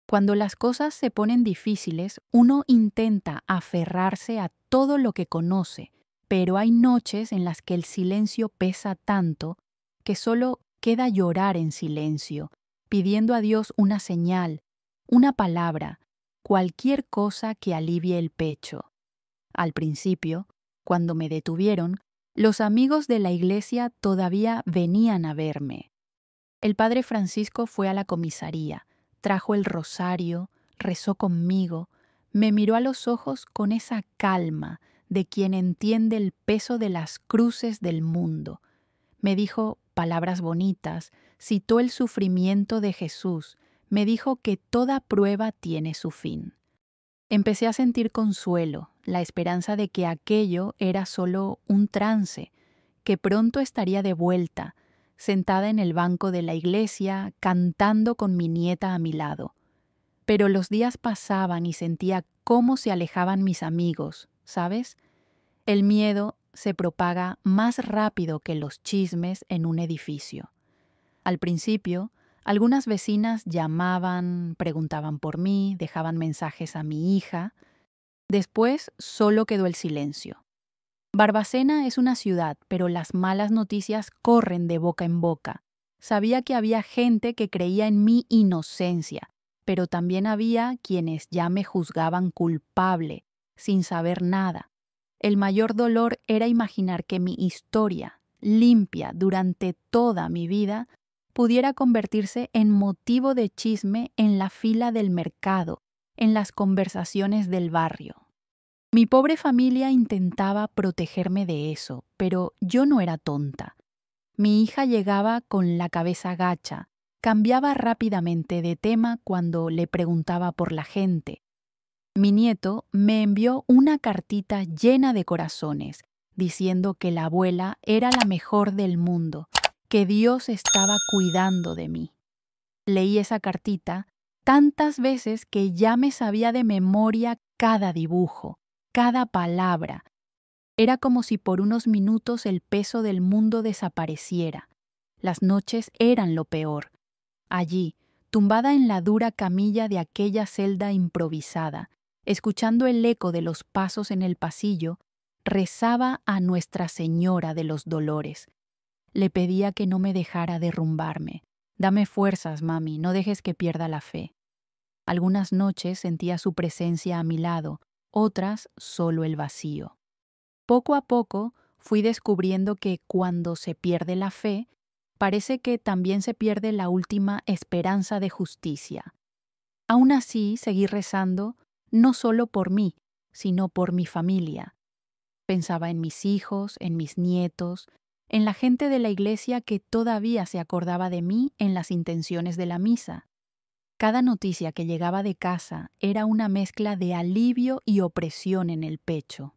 Cuando las cosas se ponen difíciles, uno intenta aferrarse a todo lo que conoce, pero hay noches en las que el silencio pesa tanto que solo queda llorar en silencio, pidiendo a Dios una señal, una palabra, cualquier cosa que alivie el pecho. Al principio, cuando me detuvieron, los amigos de la iglesia todavía venían a verme. El padre Francisco fue a la comisaría, trajo el rosario, rezó conmigo, me miró a los ojos con esa calma de quien entiende el peso de las cruces del mundo. Me dijo palabras bonitas, citó el sufrimiento de Jesús, me dijo que toda prueba tiene su fin. Empecé a sentir consuelo, la esperanza de que aquello era solo un trance, que pronto estaría de vuelta, sentada en el banco de la iglesia, cantando con mi nieta a mi lado. Pero los días pasaban y sentía cómo se alejaban mis amigos, ¿sabes? El miedo se propaga más rápido que los chismes en un edificio. Al principio, algunas vecinas llamaban, preguntaban por mí, dejaban mensajes a mi hija. Después solo quedó el silencio. Barbacena es una ciudad, pero las malas noticias corren de boca en boca. Sabía que había gente que creía en mi inocencia, pero también había quienes ya me juzgaban culpable, sin saber nada. El mayor dolor era imaginar que mi historia, limpia durante toda mi vida, pudiera convertirse en motivo de chisme en la fila del mercado, en las conversaciones del barrio. Mi pobre familia intentaba protegerme de eso, pero yo no era tonta. Mi hija llegaba con la cabeza gacha, cambiaba rápidamente de tema cuando le preguntaba por la gente. Mi nieto me envió una cartita llena de corazones, diciendo que la abuela era la mejor del mundo, que Dios estaba cuidando de mí. Leí esa cartita tantas veces que ya me sabía de memoria cada dibujo, cada palabra. Era como si por unos minutos el peso del mundo desapareciera. Las noches eran lo peor. Allí, tumbada en la dura camilla de aquella celda improvisada, escuchando el eco de los pasos en el pasillo, rezaba a Nuestra Señora de los Dolores. Le pedía que no me dejara derrumbarme. Dame fuerzas, mami, no dejes que pierda la fe. Algunas noches sentía su presencia a mi lado, otras solo el vacío. Poco a poco fui descubriendo que cuando se pierde la fe, parece que también se pierde la última esperanza de justicia. Aún así, seguí rezando, no solo por mí, sino por mi familia. Pensaba en mis hijos, en mis nietos, en la gente de la iglesia que todavía se acordaba de mí en las intenciones de la misa. Cada noticia que llegaba de casa era una mezcla de alivio y opresión en el pecho.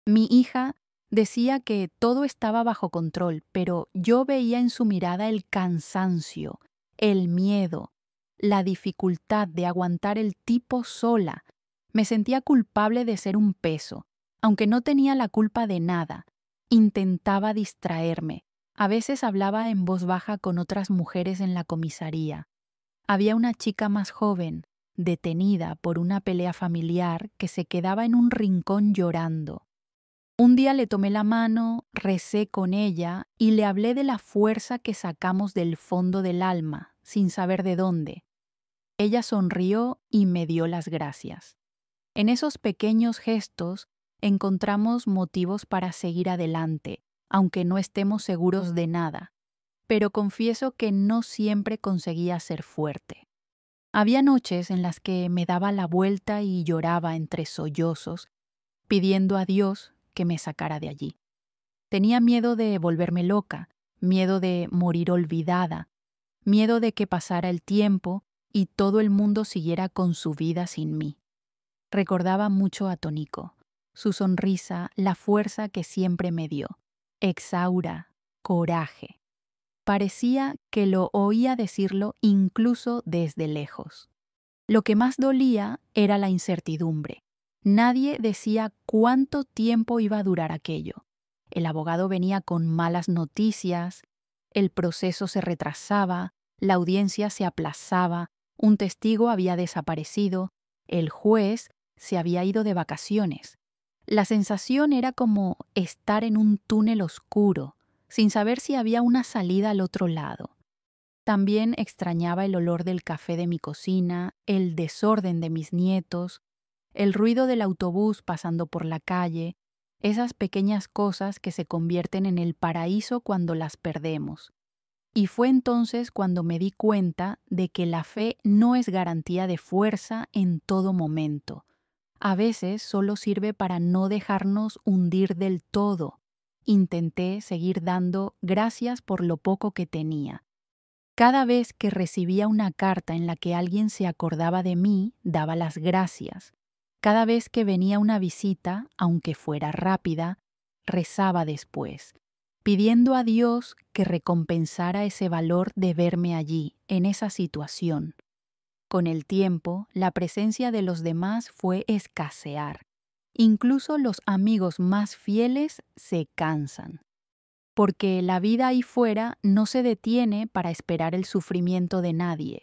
Mi hija decía que todo estaba bajo control, pero yo veía en su mirada el cansancio, el miedo, la dificultad de aguantar el tipo sola. Me sentía culpable de ser un peso, aunque no tenía la culpa de nada. Intentaba distraerme. A veces hablaba en voz baja con otras mujeres en la comisaría. Había una chica más joven, detenida por una pelea familiar, que se quedaba en un rincón llorando. Un día le tomé la mano, recé con ella y le hablé de la fuerza que sacamos del fondo del alma, sin saber de dónde. Ella sonrió y me dio las gracias. En esos pequeños gestos encontramos motivos para seguir adelante, aunque no estemos seguros de nada. Pero confieso que no siempre conseguía ser fuerte. Había noches en las que me daba la vuelta y lloraba entre sollozos, pidiendo a Dios que me sacara de allí. Tenía miedo de volverme loca, miedo de morir olvidada, miedo de que pasara el tiempo y todo el mundo siguiera con su vida sin mí. Recordaba mucho a Tonico, su sonrisa, la fuerza que siempre me dio. Exaura, coraje. Parecía que lo oía decirlo incluso desde lejos. Lo que más dolía era la incertidumbre. Nadie decía cuánto tiempo iba a durar aquello. El abogado venía con malas noticias, el proceso se retrasaba, la audiencia se aplazaba, un testigo había desaparecido, el juez se había ido de vacaciones. La sensación era como estar en un túnel oscuro, sin saber si había una salida al otro lado. También extrañaba el olor del café de mi cocina, el desorden de mis nietos, el ruido del autobús pasando por la calle, esas pequeñas cosas que se convierten en el paraíso cuando las perdemos. Y fue entonces cuando me di cuenta de que la fe no es garantía de fuerza en todo momento. A veces solo sirve para no dejarnos hundir del todo. Intenté seguir dando gracias por lo poco que tenía. Cada vez que recibía una carta en la que alguien se acordaba de mí, daba las gracias. Cada vez que venía una visita, aunque fuera rápida, rezaba después, pidiendo a Dios que recompensara ese valor de verme allí, en esa situación. Con el tiempo, la presencia de los demás fue escasear. Incluso los amigos más fieles se cansan. Porque la vida ahí fuera no se detiene para esperar el sufrimiento de nadie.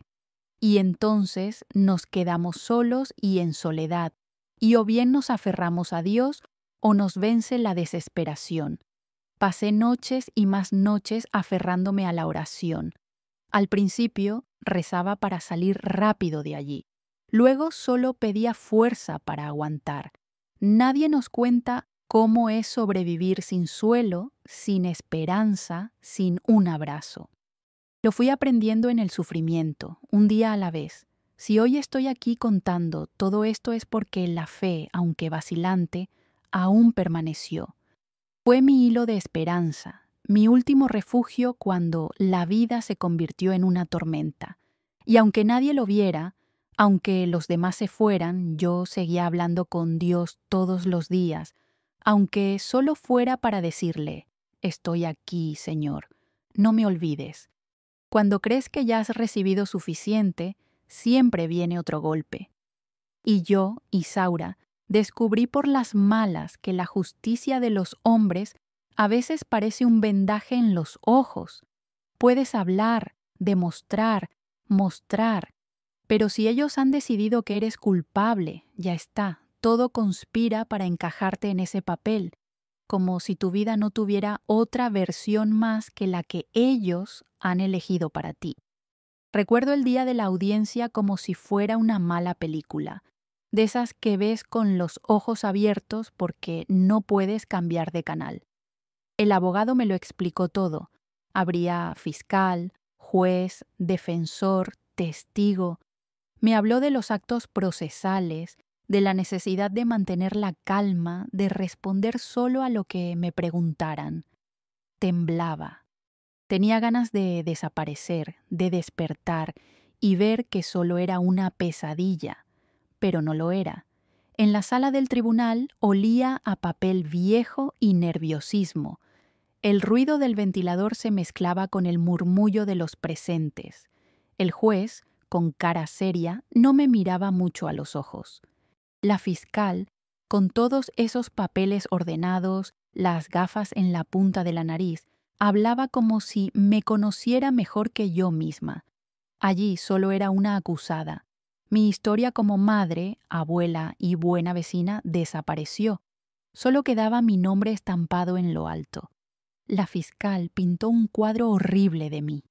Y entonces nos quedamos solos y en soledad, y o bien nos aferramos a Dios o nos vence la desesperación. Pasé noches y más noches aferrándome a la oración. Al principio Rezaba para salir rápido de allí. Luego solo pedía fuerza para aguantar. Nadie nos cuenta cómo es sobrevivir sin suelo, sin esperanza, sin un abrazo. Lo fui aprendiendo en el sufrimiento, un día a la vez. Si hoy estoy aquí contando todo esto es porque la fe, aunque vacilante, aún permaneció. Fue mi hilo de esperanza, mi último refugio cuando la vida se convirtió en una tormenta. Y aunque nadie lo viera, aunque los demás se fueran, yo seguía hablando con Dios todos los días, aunque solo fuera para decirle, estoy aquí, Señor, no me olvides. Cuando crees que ya has recibido suficiente, siempre viene otro golpe. Y yo, Isaura, descubrí por las malas que la justicia de los hombres a veces parece un vendaje en los ojos. Puedes hablar, demostrar, mostrar, pero si ellos han decidido que eres culpable, ya está, todo conspira para encajarte en ese papel, como si tu vida no tuviera otra versión más que la que ellos han elegido para ti. Recuerdo el día de la audiencia como si fuera una mala película, de esas que ves con los ojos abiertos porque no puedes cambiar de canal. El abogado me lo explicó todo. Habría fiscal, juez, defensor, testigo. Me habló de los actos procesales, de la necesidad de mantener la calma, de responder solo a lo que me preguntaran. Temblaba. Tenía ganas de desaparecer, de despertar y ver que solo era una pesadilla, pero no lo era. En la sala del tribunal olía a papel viejo y nerviosismo. El ruido del ventilador se mezclaba con el murmullo de los presentes. El juez, con cara seria, no me miraba mucho a los ojos. La fiscal, con todos esos papeles ordenados, las gafas en la punta de la nariz, hablaba como si me conociera mejor que yo misma. Allí solo era una acusada. Mi historia como madre, abuela y buena vecina desapareció. Solo quedaba mi nombre estampado en lo alto. La fiscal pintó un cuadro horrible de mí.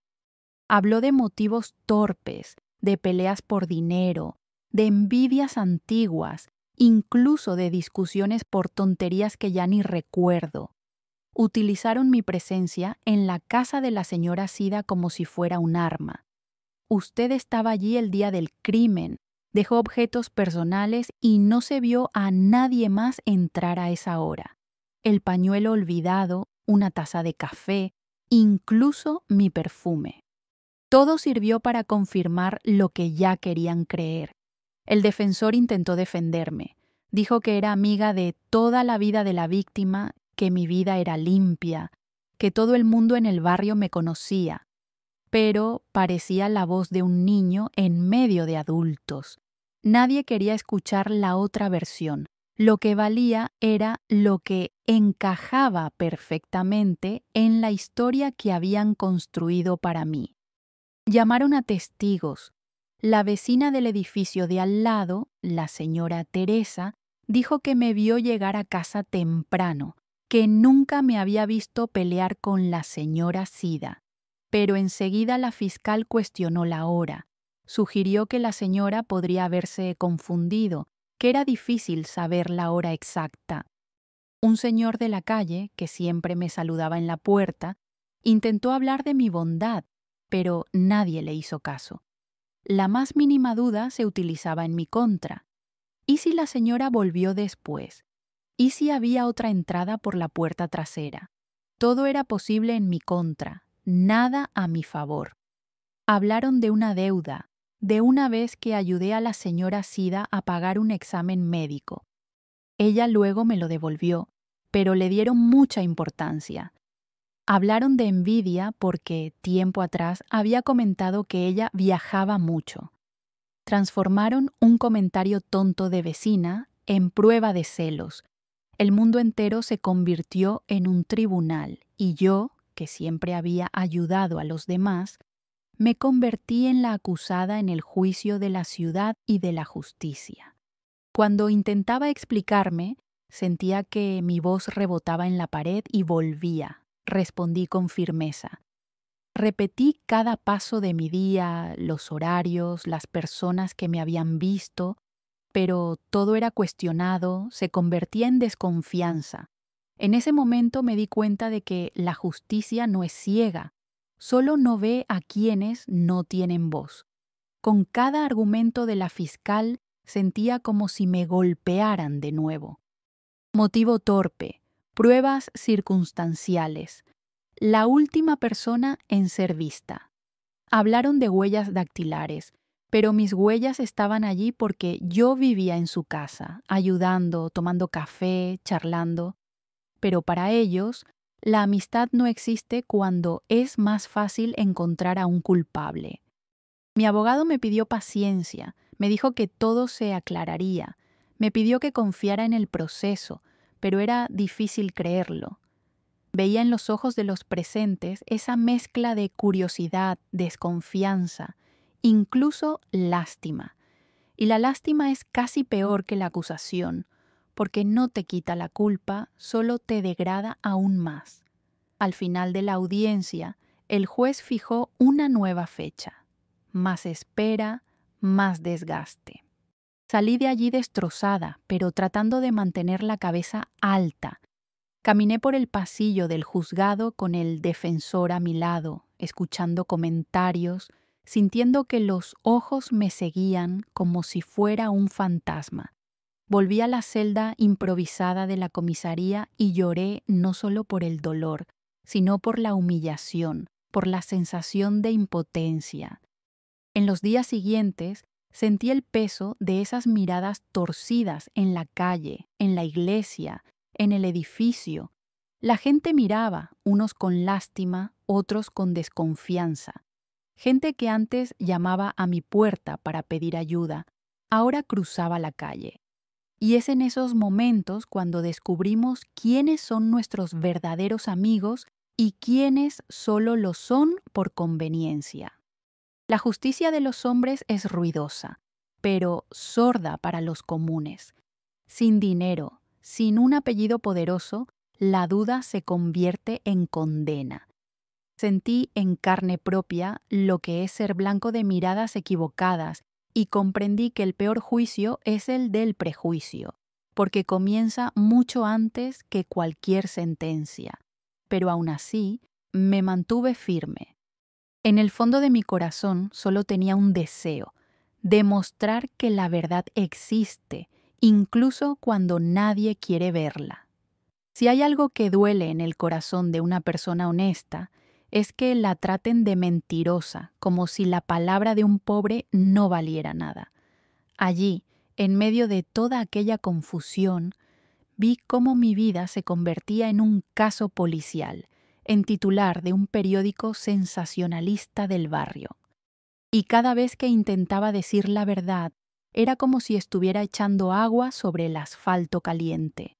Habló de motivos torpes, de peleas por dinero, de envidias antiguas, incluso de discusiones por tonterías que ya ni recuerdo. Utilizaron mi presencia en la casa de la señora Sida como si fuera un arma. Usted estaba allí el día del crimen, dejó objetos personales y no se vio a nadie más entrar a esa hora. El pañuelo olvidado, una taza de café, incluso mi perfume. Todo sirvió para confirmar lo que ya querían creer. El defensor intentó defenderme. Dijo que era amiga de toda la vida de la víctima, que mi vida era limpia, que todo el mundo en el barrio me conocía. Pero parecía la voz de un niño en medio de adultos. Nadie quería escuchar la otra versión. Lo que valía era lo que encajaba perfectamente en la historia que habían construido para mí. Llamaron a testigos. La vecina del edificio de al lado, la señora Teresa, dijo que me vio llegar a casa temprano, que nunca me había visto pelear con la señora Sida. Pero enseguida la fiscal cuestionó la hora. Sugirió que la señora podría haberse confundido, que era difícil saber la hora exacta. Un señor de la calle, que siempre me saludaba en la puerta, intentó hablar de mi bondad, pero nadie le hizo caso. La más mínima duda se utilizaba en mi contra. ¿Y si la señora volvió después? ¿Y si había otra entrada por la puerta trasera? Todo era posible en mi contra, nada a mi favor. Hablaron de una deuda, de una vez que ayudé a la señora Sida a pagar un examen médico. Ella luego me lo devolvió, pero le dieron mucha importancia. Hablaron de envidia porque, tiempo atrás, había comentado que ella viajaba mucho. Transformaron un comentario tonto de vecina en prueba de celos. El mundo entero se convirtió en un tribunal y yo, que siempre había ayudado a los demás, me convertí en la acusada en el juicio de la ciudad y de la justicia. Cuando intentaba explicarme, sentía que mi voz rebotaba en la pared y volvía. Respondí con firmeza. Repetí cada paso de mi día, los horarios, las personas que me habían visto, pero todo era cuestionado, se convertía en desconfianza. En ese momento me di cuenta de que la justicia no es ciega, solo no ve a quienes no tienen voz. Con cada argumento de la fiscal sentía como si me golpearan de nuevo. Motivo torpe, pruebas circunstanciales, la última persona en ser vista. Hablaron de huellas dactilares, pero mis huellas estaban allí porque yo vivía en su casa, ayudando, tomando café, charlando. Pero para ellos, la amistad no existe cuando es más fácil encontrar a un culpable. Mi abogado me pidió paciencia, me dijo que todo se aclararía, me pidió que confiara en el proceso, pero era difícil creerlo. Veía en los ojos de los presentes esa mezcla de curiosidad, desconfianza, incluso lástima. Y la lástima es casi peor que la acusación, porque no te quita la culpa, solo te degrada aún más. Al final de la audiencia, el juez fijó una nueva fecha. Más espera, más desgaste. Salí de allí destrozada, pero tratando de mantener la cabeza alta. Caminé por el pasillo del juzgado con el defensor a mi lado, escuchando comentarios, sintiendo que los ojos me seguían como si fuera un fantasma. Volví a la celda improvisada de la comisaría y lloré no solo por el dolor, sino por la humillación, por la sensación de impotencia. En los días siguientes sentí el peso de esas miradas torcidas en la calle, en la iglesia, en el edificio. La gente miraba, unos con lástima, otros con desconfianza. Gente que antes llamaba a mi puerta para pedir ayuda, ahora cruzaba la calle. Y es en esos momentos cuando descubrimos quiénes son nuestros verdaderos amigos y quiénes solo lo son por conveniencia. La justicia de los hombres es ruidosa, pero sorda para los comunes. Sin dinero, sin un apellido poderoso, la duda se convierte en condena. Sentí en carne propia lo que es ser blanco de miradas equivocadas y comprendí que el peor juicio es el del prejuicio, porque comienza mucho antes que cualquier sentencia. Pero aún así, me mantuve firme. En el fondo de mi corazón solo tenía un deseo: demostrar que la verdad existe, incluso cuando nadie quiere verla. Si hay algo que duele en el corazón de una persona honesta, es que la traten de mentirosa, como si la palabra de un pobre no valiera nada. Allí, en medio de toda aquella confusión, vi cómo mi vida se convertía en un caso policial, en titular de un periódico sensacionalista del barrio. Y cada vez que intentaba decir la verdad, era como si estuviera echando agua sobre el asfalto caliente.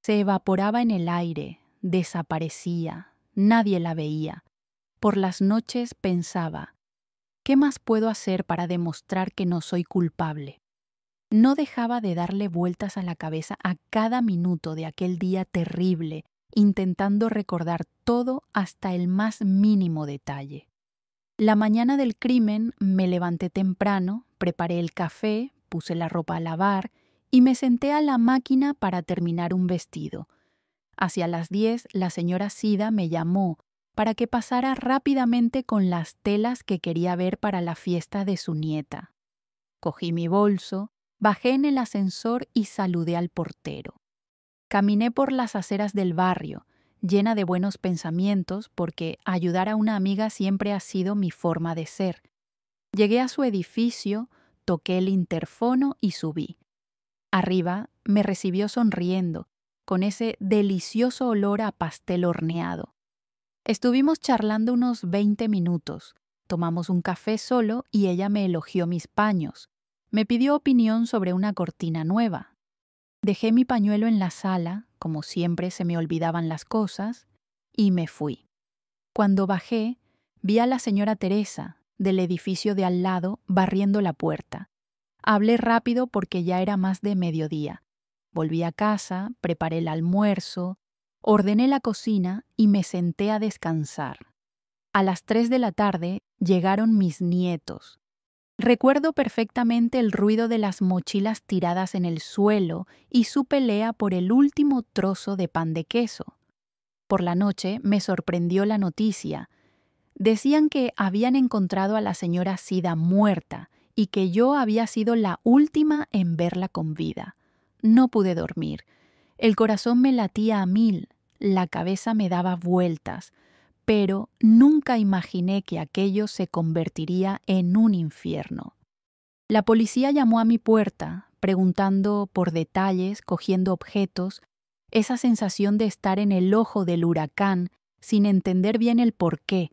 Se evaporaba en el aire, desaparecía, nadie la veía. Por las noches pensaba, ¿qué más puedo hacer para demostrar que no soy culpable? No dejaba de darle vueltas a la cabeza a cada minuto de aquel día terrible, intentando recordar todo hasta el más mínimo detalle. La mañana del crimen me levanté temprano, preparé el café, puse la ropa a lavar y me senté a la máquina para terminar un vestido. Hacia las 10 la señora Sida me llamó para que pasara rápidamente con las telas que quería ver para la fiesta de su nieta. Cogí mi bolso, bajé en el ascensor y saludé al portero. Caminé por las aceras del barrio, llena de buenos pensamientos porque ayudar a una amiga siempre ha sido mi forma de ser. Llegué a su edificio, toqué el interfono y subí. Arriba me recibió sonriendo, con ese delicioso olor a pastel horneado. Estuvimos charlando unos 20 minutos, tomamos un café solo y ella me elogió mis paños. Me pidió opinión sobre una cortina nueva. Dejé mi pañuelo en la sala, como siempre se me olvidaban las cosas, y me fui. Cuando bajé, vi a la señora Teresa, del edificio de al lado, barriendo la puerta. Hablé rápido porque ya era más de mediodía. Volví a casa, preparé el almuerzo, ordené la cocina y me senté a descansar. A las 3 de la tarde llegaron mis nietos. Recuerdo perfectamente el ruido de las mochilas tiradas en el suelo y su pelea por el último trozo de pan de queso. Por la noche me sorprendió la noticia. Decían que habían encontrado a la señora Sida muerta y que yo había sido la última en verla con vida. No pude dormir. El corazón me latía a 1000, la cabeza me daba vueltas, pero nunca imaginé que aquello se convertiría en un infierno. La policía llamó a mi puerta, preguntando por detalles, cogiendo objetos, esa sensación de estar en el ojo del huracán sin entender bien el porqué.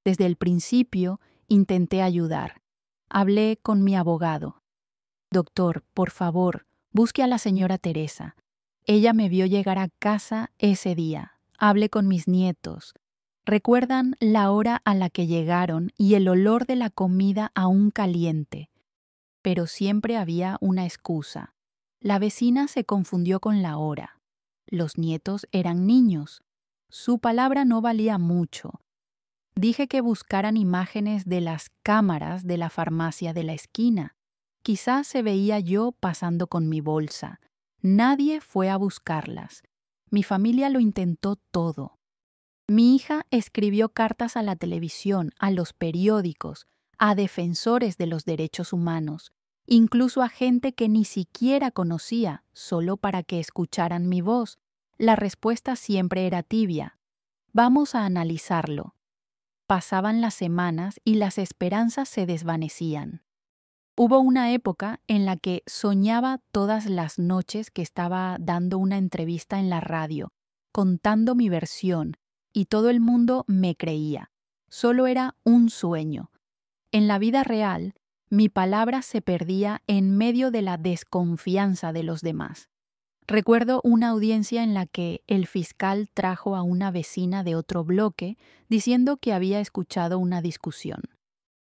Desde el principio intenté ayudar. Hablé con mi abogado. Doctor, por favor, busque a la señora Teresa. Ella me vio llegar a casa ese día. Hablé con mis nietos. Recuerdan la hora a la que llegaron y el olor de la comida aún caliente. Pero siempre había una excusa. La vecina se confundió con la hora. Los nietos eran niños. Su palabra no valía mucho. Dije que buscaran imágenes de las cámaras de la farmacia de la esquina. Quizás se veía yo pasando con mi bolsa. Nadie fue a buscarlas. Mi familia lo intentó todo. Mi hija escribió cartas a la televisión, a los periódicos, a defensores de los derechos humanos, incluso a gente que ni siquiera conocía, solo para que escucharan mi voz. La respuesta siempre era tibia. Vamos a analizarlo. Pasaban las semanas y las esperanzas se desvanecían. Hubo una época en la que soñaba todas las noches que estaba dando una entrevista en la radio, contando mi versión, y todo el mundo me creía. Solo era un sueño. En la vida real, mi palabra se perdía en medio de la desconfianza de los demás. Recuerdo una audiencia en la que el fiscal trajo a una vecina de otro bloque diciendo que había escuchado una discusión.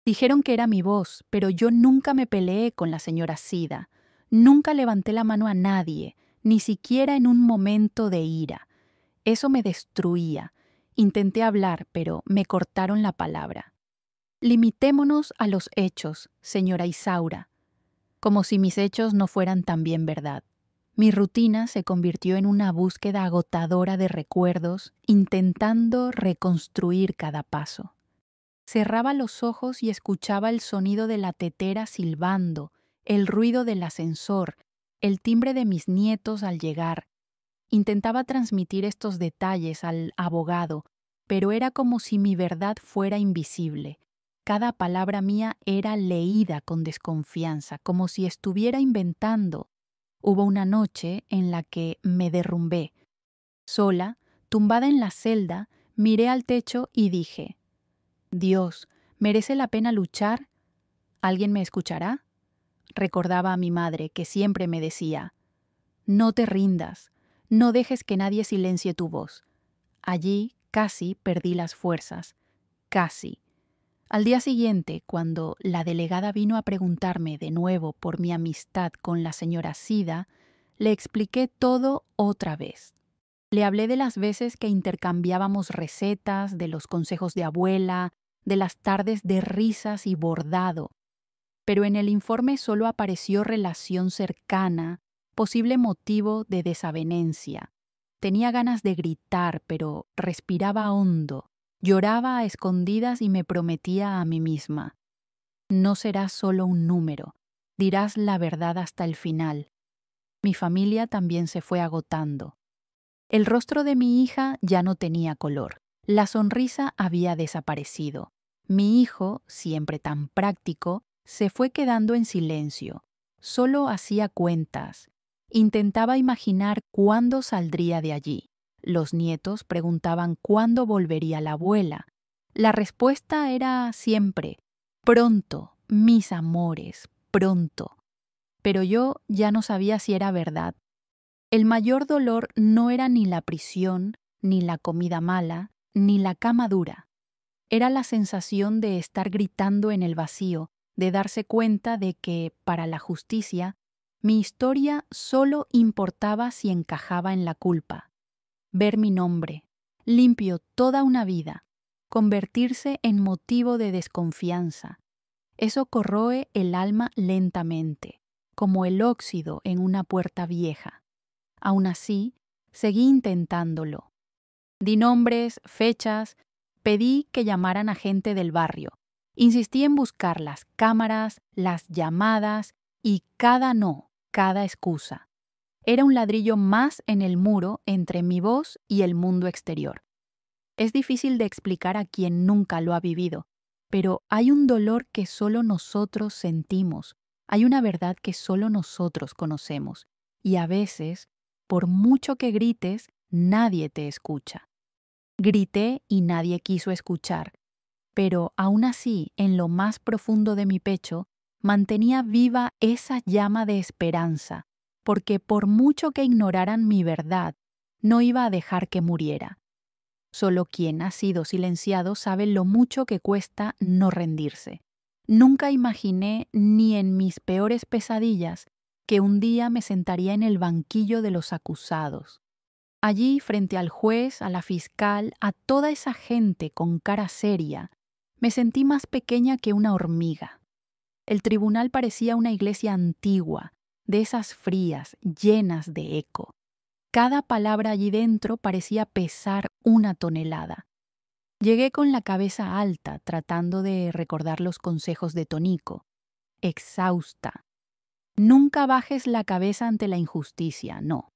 Dijeron que era mi voz, pero yo nunca me peleé con la señora Sida. Nunca levanté la mano a nadie, ni siquiera en un momento de ira. Eso me destruía. Intenté hablar, pero me cortaron la palabra. Limitémonos a los hechos, señora Isaura. Como si mis hechos no fueran también verdad. Mi rutina se convirtió en una búsqueda agotadora de recuerdos, intentando reconstruir cada paso. Cerraba los ojos y escuchaba el sonido de la tetera silbando, el ruido del ascensor, el timbre de mis nietos al llegar. Intentaba transmitir estos detalles al abogado, pero era como si mi verdad fuera invisible. Cada palabra mía era leída con desconfianza, como si estuviera inventando. Hubo una noche en la que me derrumbé. Sola, tumbada en la celda, miré al techo y dije: Dios, ¿merece la pena luchar? ¿Alguien me escuchará? Recordaba a mi madre, que siempre me decía: no te rindas, no dejes que nadie silencie tu voz. Allí casi perdí las fuerzas, casi. Al día siguiente, cuando la delegada vino a preguntarme de nuevo por mi amistad con la señora Sida, le expliqué todo otra vez. Le hablé de las veces que intercambiábamos recetas, de los consejos de abuela, de las tardes de risas y bordado. Pero en el informe solo apareció relación cercana, posible motivo de desavenencia. Tenía ganas de gritar, pero respiraba hondo. Lloraba a escondidas y me prometía a mí misma: no serás solo un número, dirás la verdad hasta el final. Mi familia también se fue agotando. El rostro de mi hija ya no tenía color. La sonrisa había desaparecido. Mi hijo, siempre tan práctico, se fue quedando en silencio. Solo hacía cuentas. Intentaba imaginar cuándo saldría de allí. Los nietos preguntaban cuándo volvería la abuela. La respuesta era siempre: pronto, mis amores, pronto. Pero yo ya no sabía si era verdad. El mayor dolor no era ni la prisión, ni la comida mala, ni la cama dura. Era la sensación de estar gritando en el vacío, de darse cuenta de que, para la justicia, mi historia solo importaba si encajaba en la culpa. Ver mi nombre, limpio toda una vida, convertirse en motivo de desconfianza. Eso corroe el alma lentamente, como el óxido en una puerta vieja. Aún así, seguí intentándolo. Di nombres, fechas, pedí que llamaran a gente del barrio. Insistí en buscar las cámaras, las llamadas y cada excusa. Era un ladrillo más en el muro entre mi voz y el mundo exterior. Es difícil de explicar a quien nunca lo ha vivido, pero hay un dolor que solo nosotros sentimos, hay una verdad que solo nosotros conocemos, y a veces, por mucho que grites, nadie te escucha. Grité y nadie quiso escuchar, pero aún así, en lo más profundo de mi pecho, mantenía viva esa llama de esperanza, porque por mucho que ignoraran mi verdad, no iba a dejar que muriera. Solo quien ha sido silenciado sabe lo mucho que cuesta no rendirse. Nunca imaginé, ni en mis peores pesadillas, que un día me sentaría en el banquillo de los acusados. Allí, frente al juez, a la fiscal, a toda esa gente con cara seria, me sentí más pequeña que una hormiga. El tribunal parecía una iglesia antigua, de esas frías, llenas de eco. Cada palabra allí dentro parecía pesar una tonelada. Llegué con la cabeza alta, tratando de recordar los consejos de Tonico. Exhausta. Nunca bajes la cabeza ante la injusticia, no.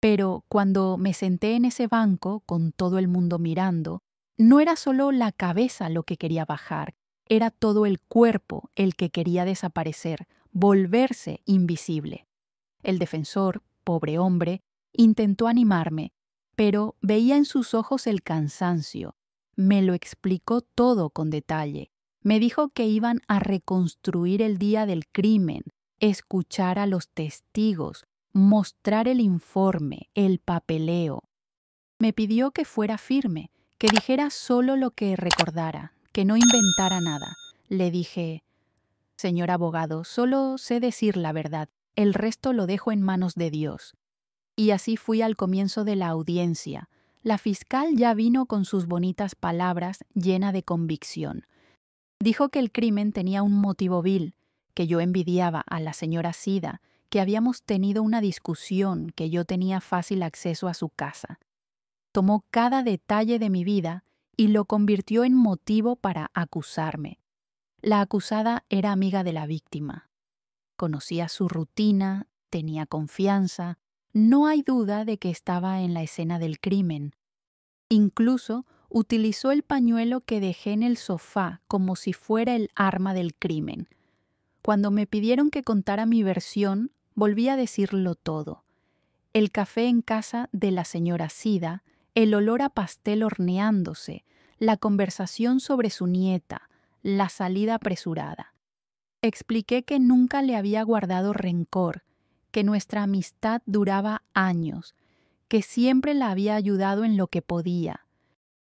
Pero cuando me senté en ese banco, con todo el mundo mirando, no era solo la cabeza lo que quería bajar, era todo el cuerpo el que quería desaparecer, volverse invisible. El defensor, pobre hombre, intentó animarme, pero veía en sus ojos el cansancio. Me lo explicó todo con detalle. Me dijo que iban a reconstruir el día del crimen, escuchar a los testigos, mostrar el informe, el papeleo. Me pidió que fuera firme, que dijera solo lo que recordara, que no inventara nada. Le dije: «Señor abogado, solo sé decir la verdad, el resto lo dejo en manos de Dios». Y así fui al comienzo de la audiencia. La fiscal ya vino con sus bonitas palabras, llena de convicción. Dijo que el crimen tenía un motivo vil, que yo envidiaba a la señora Sida, que habíamos tenido una discusión, que yo tenía fácil acceso a su casa. Tomó cada detalle de mi vida y lo convirtió en motivo para acusarme. La acusada era amiga de la víctima. Conocía su rutina, tenía confianza, no hay duda de que estaba en la escena del crimen. Incluso utilizó el pañuelo que dejé en el sofá como si fuera el arma del crimen. Cuando me pidieron que contara mi versión, volví a decirlo todo. El café en casa de la señora Sida, el olor a pastel horneándose, la conversación sobre su nieta, la salida apresurada. Expliqué que nunca le había guardado rencor, que nuestra amistad duraba años, que siempre la había ayudado en lo que podía.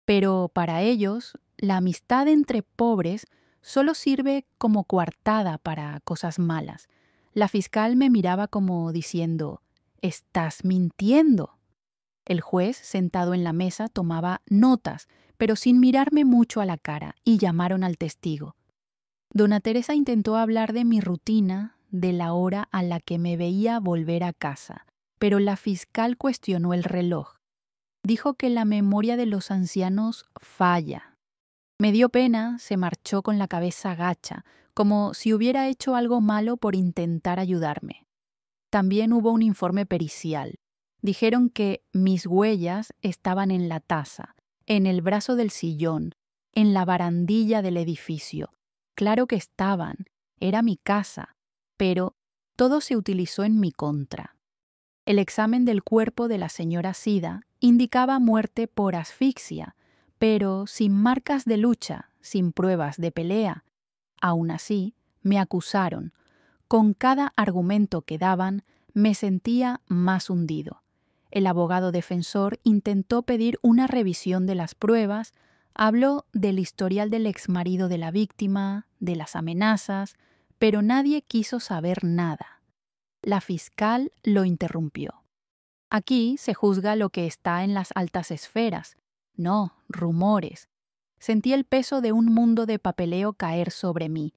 Pero para ellos, la amistad entre pobres solo sirve como coartada para cosas malas. La fiscal me miraba como diciendo: «Estás mintiendo». El juez, sentado en la mesa, tomaba notas, pero sin mirarme mucho a la cara, y llamaron al testigo. Dona Teresa intentó hablar de mi rutina, de la hora a la que me veía volver a casa, pero la fiscal cuestionó el reloj. Dijo que la memoria de los ancianos falla. Me dio pena, se marchó con la cabeza gacha, como si hubiera hecho algo malo por intentar ayudarme. También hubo un informe pericial. Dijeron que mis huellas estaban en la taza, en el brazo del sillón, en la barandilla del edificio. Claro que estaban, era mi casa, pero todo se utilizó en mi contra. El examen del cuerpo de la señora Sida indicaba muerte por asfixia, pero sin marcas de lucha, sin pruebas de pelea. Aún así, me acusaron. Con cada argumento que daban, me sentía más hundido. El abogado defensor intentó pedir una revisión de las pruebas, habló del historial del exmarido de la víctima, de las amenazas, pero nadie quiso saber nada. La fiscal lo interrumpió. Aquí se juzga lo que está en las altas esferas, no rumores. Sentí el peso de un mundo de papeleo caer sobre mí.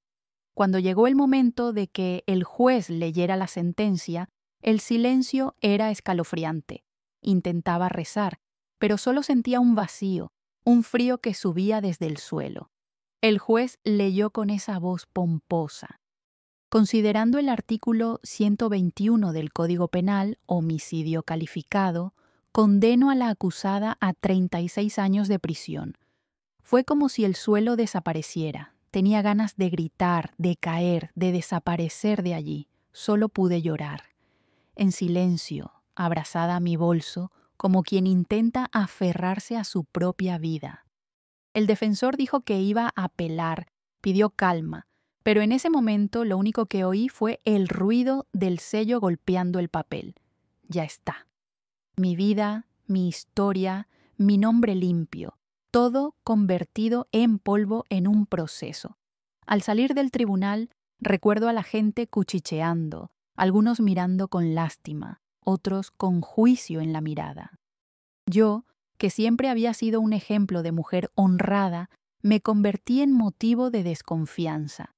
Cuando llegó el momento de que el juez leyera la sentencia, el silencio era escalofriante. Intentaba rezar, pero solo sentía un vacío, un frío que subía desde el suelo. El juez leyó con esa voz pomposa. Considerando el artículo 121 del Código Penal, homicidio calificado, condeno a la acusada a 36 años de prisión. Fue como si el suelo desapareciera. Tenía ganas de gritar, de caer, de desaparecer de allí. Solo pude llorar. En silencio, abrazada a mi bolso, como quien intenta aferrarse a su propia vida. El defensor dijo que iba a apelar, pidió calma, pero en ese momento lo único que oí fue el ruido del sello golpeando el papel. Ya está. Mi vida, mi historia, mi nombre limpio, todo convertido en polvo en un proceso. Al salir del tribunal, recuerdo a la gente cuchicheando, algunos mirando con lástima, otros con juicio en la mirada. Yo, que siempre había sido un ejemplo de mujer honrada, me convertí en motivo de desconfianza.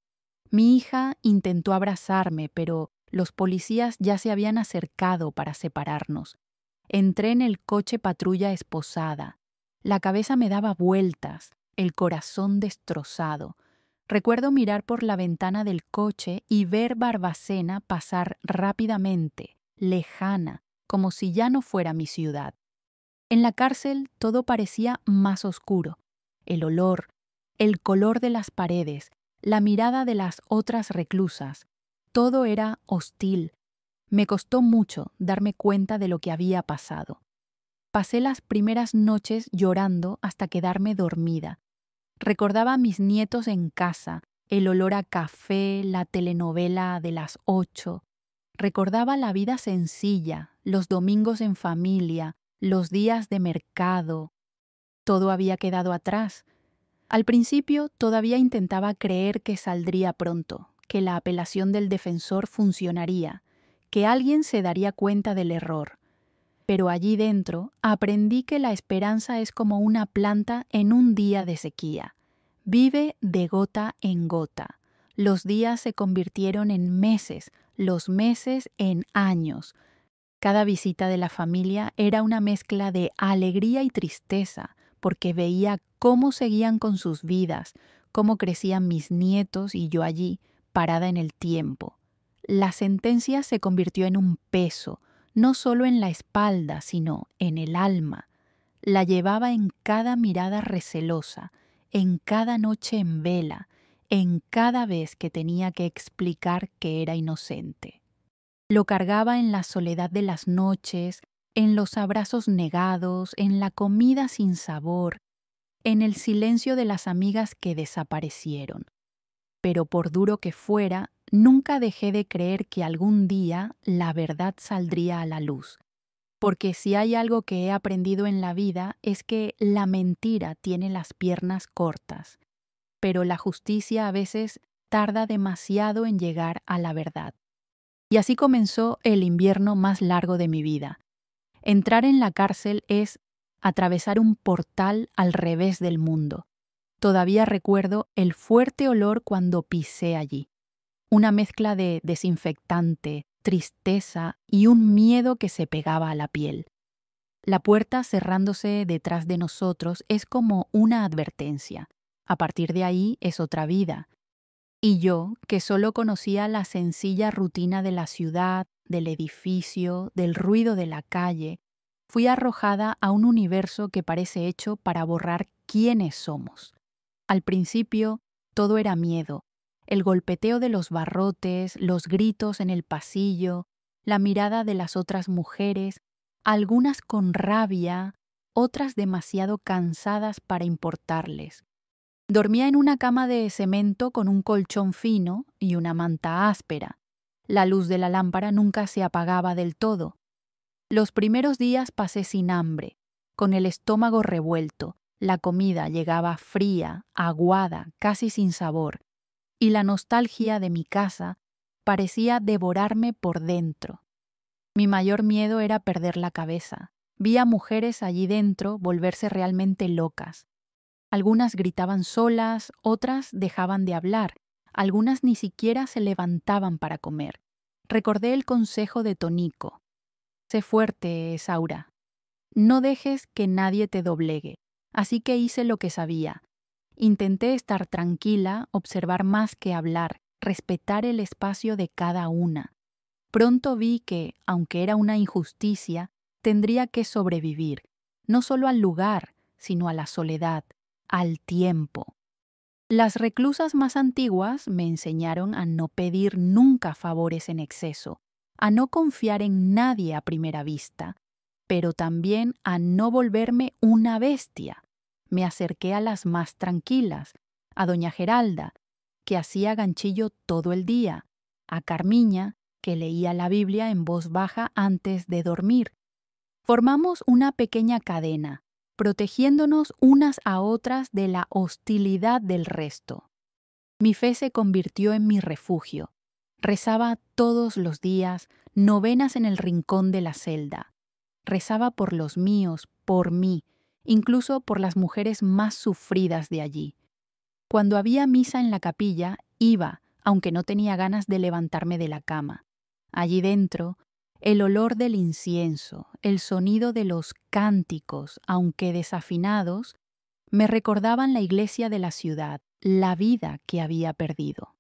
Mi hija intentó abrazarme, pero los policías ya se habían acercado para separarnos. Entré en el coche patrulla esposada. La cabeza me daba vueltas, el corazón destrozado. Recuerdo mirar por la ventana del coche y ver Barbacena pasar rápidamente, lejana, como si ya no fuera mi ciudad. En la cárcel todo parecía más oscuro. El olor, el color de las paredes, la mirada de las otras reclusas. Todo era hostil. Me costó mucho darme cuenta de lo que había pasado. Pasé las primeras noches llorando hasta quedarme dormida. Recordaba a mis nietos en casa, el olor a café, la telenovela de las 8. Recordaba la vida sencilla, los domingos en familia, los días de mercado. Todo había quedado atrás. Al principio todavía intentaba creer que saldría pronto, que la apelación del defensor funcionaría, que alguien se daría cuenta del error. Pero allí dentro aprendí que la esperanza es como una planta en un día de sequía. Vive de gota en gota. Los días se convirtieron en meses, los meses en años. Cada visita de la familia era una mezcla de alegría y tristeza, porque veía cómo seguían con sus vidas, cómo crecían mis nietos y yo allí, parada en el tiempo. La sentencia se convirtió en un peso, no solo en la espalda, sino en el alma. La llevaba en cada mirada recelosa, en cada noche en vela, en cada vez que tenía que explicar que era inocente. Lo cargaba en la soledad de las noches, en los abrazos negados, en la comida sin sabor, en el silencio de las amigas que desaparecieron. Pero por duro que fuera, nunca dejé de creer que algún día la verdad saldría a la luz. Porque si hay algo que he aprendido en la vida es que la mentira tiene las piernas cortas, pero la justicia a veces tarda demasiado en llegar a la verdad. Y así comenzó el invierno más largo de mi vida. Entrar en la cárcel es atravesar un portal al revés del mundo. Todavía recuerdo el fuerte olor cuando pisé allí. Una mezcla de desinfectante, tristeza y un miedo que se pegaba a la piel. La puerta cerrándose detrás de nosotros es como una advertencia. A partir de ahí es otra vida. Y yo, que solo conocía la sencilla rutina de la ciudad, del edificio, del ruido de la calle, fui arrojada a un universo que parece hecho para borrar quiénes somos. Al principio, todo era miedo. El golpeteo de los barrotes, los gritos en el pasillo, la mirada de las otras mujeres, algunas con rabia, otras demasiado cansadas para importarles. Dormía en una cama de cemento con un colchón fino y una manta áspera. La luz de la lámpara nunca se apagaba del todo. Los primeros días pasé sin hambre, con el estómago revuelto. La comida llegaba fría, aguada, casi sin sabor, y la nostalgia de mi casa parecía devorarme por dentro. Mi mayor miedo era perder la cabeza. Vi a mujeres allí dentro volverse realmente locas. Algunas gritaban solas, otras dejaban de hablar, algunas ni siquiera se levantaban para comer. Recordé el consejo de Tonico. Sé fuerte, Saura. No dejes que nadie te doblegue. Así que hice lo que sabía. Intenté estar tranquila, observar más que hablar, respetar el espacio de cada una. Pronto vi que, aunque era una injusticia, tendría que sobrevivir, no solo al lugar, sino a la soledad, al tiempo. Las reclusas más antiguas me enseñaron a no pedir nunca favores en exceso, a no confiar en nadie a primera vista, pero también a no volverme una bestia. Me acerqué a las más tranquilas, a doña Geralda, que hacía ganchillo todo el día, a Carmiña, que leía la Biblia en voz baja antes de dormir. Formamos una pequeña cadena, protegiéndonos unas a otras de la hostilidad del resto. Mi fe se convirtió en mi refugio. Rezaba todos los días, novenas en el rincón de la celda. Rezaba por los míos, por mí, incluso por las mujeres más sufridas de allí. Cuando había misa en la capilla, iba, aunque no tenía ganas de levantarme de la cama. Allí dentro, el olor del incienso, el sonido de los cánticos, aunque desafinados, me recordaban la iglesia de la ciudad, la vida que había perdido.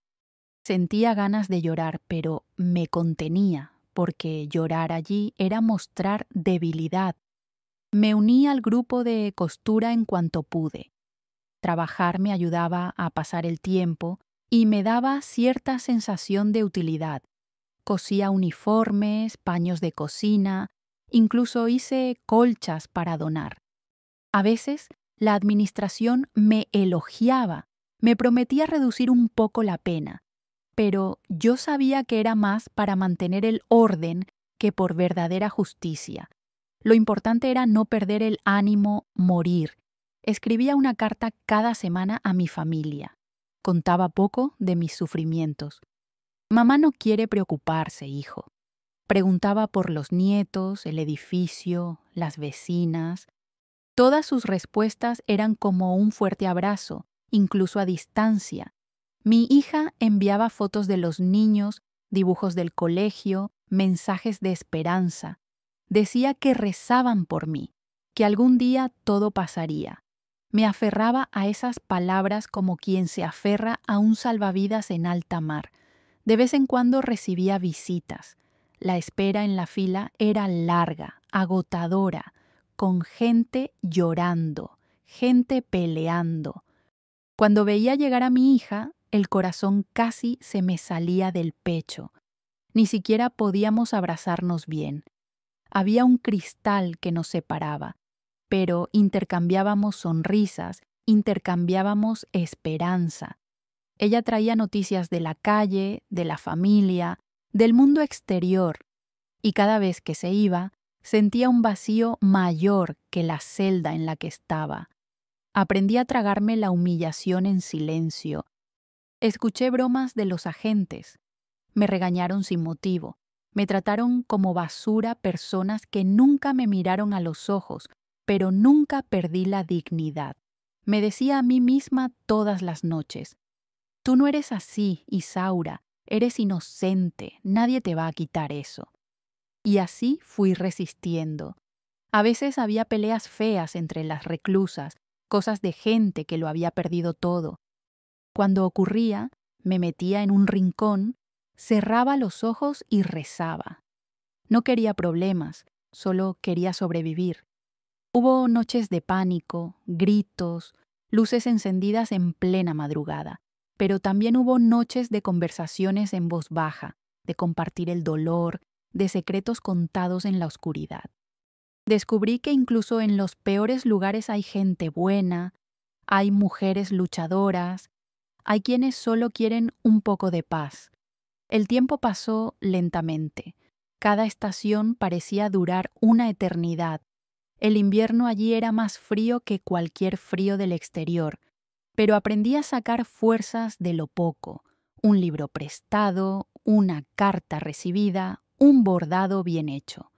Sentía ganas de llorar, pero me contenía, porque llorar allí era mostrar debilidad. Me uní al grupo de costura en cuanto pude. Trabajar me ayudaba a pasar el tiempo y me daba cierta sensación de utilidad. Cosía uniformes, paños de cocina, incluso hice colchas para donar. A veces la administración me elogiaba, me prometía reducir un poco la pena, pero yo sabía que era más para mantener el orden que por verdadera justicia. Lo importante era no perder el ánimo, morir. Escribía una carta cada semana a mi familia. Contaba poco de mis sufrimientos. Mamá no quiere preocuparse, hijo. Preguntaba por los nietos, el edificio, las vecinas. Todas sus respuestas eran como un fuerte abrazo, incluso a distancia. Mi hija enviaba fotos de los niños, dibujos del colegio, mensajes de esperanza. Decía que rezaban por mí, que algún día todo pasaría. Me aferraba a esas palabras como quien se aferra a un salvavidas en alta mar. De vez en cuando recibía visitas. La espera en la fila era larga, agotadora, con gente llorando, gente peleando. Cuando veía llegar a mi hija, el corazón casi se me salía del pecho. Ni siquiera podíamos abrazarnos bien. Había un cristal que nos separaba, pero intercambiábamos sonrisas, intercambiábamos esperanza. Ella traía noticias de la calle, de la familia, del mundo exterior, y cada vez que se iba, sentía un vacío mayor que la celda en la que estaba. Aprendí a tragarme la humillación en silencio. Escuché bromas de los agentes. Me regañaron sin motivo. Me trataron como basura personas que nunca me miraron a los ojos, pero nunca perdí la dignidad. Me decía a mí misma todas las noches: tú no eres así, Isaura, eres inocente, nadie te va a quitar eso. Y así fui resistiendo. A veces había peleas feas entre las reclusas, cosas de gente que lo había perdido todo. Cuando ocurría, me metía en un rincón, cerraba los ojos y rezaba. No quería problemas, solo quería sobrevivir. Hubo noches de pánico, gritos, luces encendidas en plena madrugada, pero también hubo noches de conversaciones en voz baja, de compartir el dolor, de secretos contados en la oscuridad. Descubrí que incluso en los peores lugares hay gente buena, hay mujeres luchadoras, hay quienes solo quieren un poco de paz. El tiempo pasó lentamente. Cada estación parecía durar una eternidad. El invierno allí era más frío que cualquier frío del exterior, pero aprendí a sacar fuerzas de lo poco: un libro prestado, una carta recibida, un bordado bien hecho.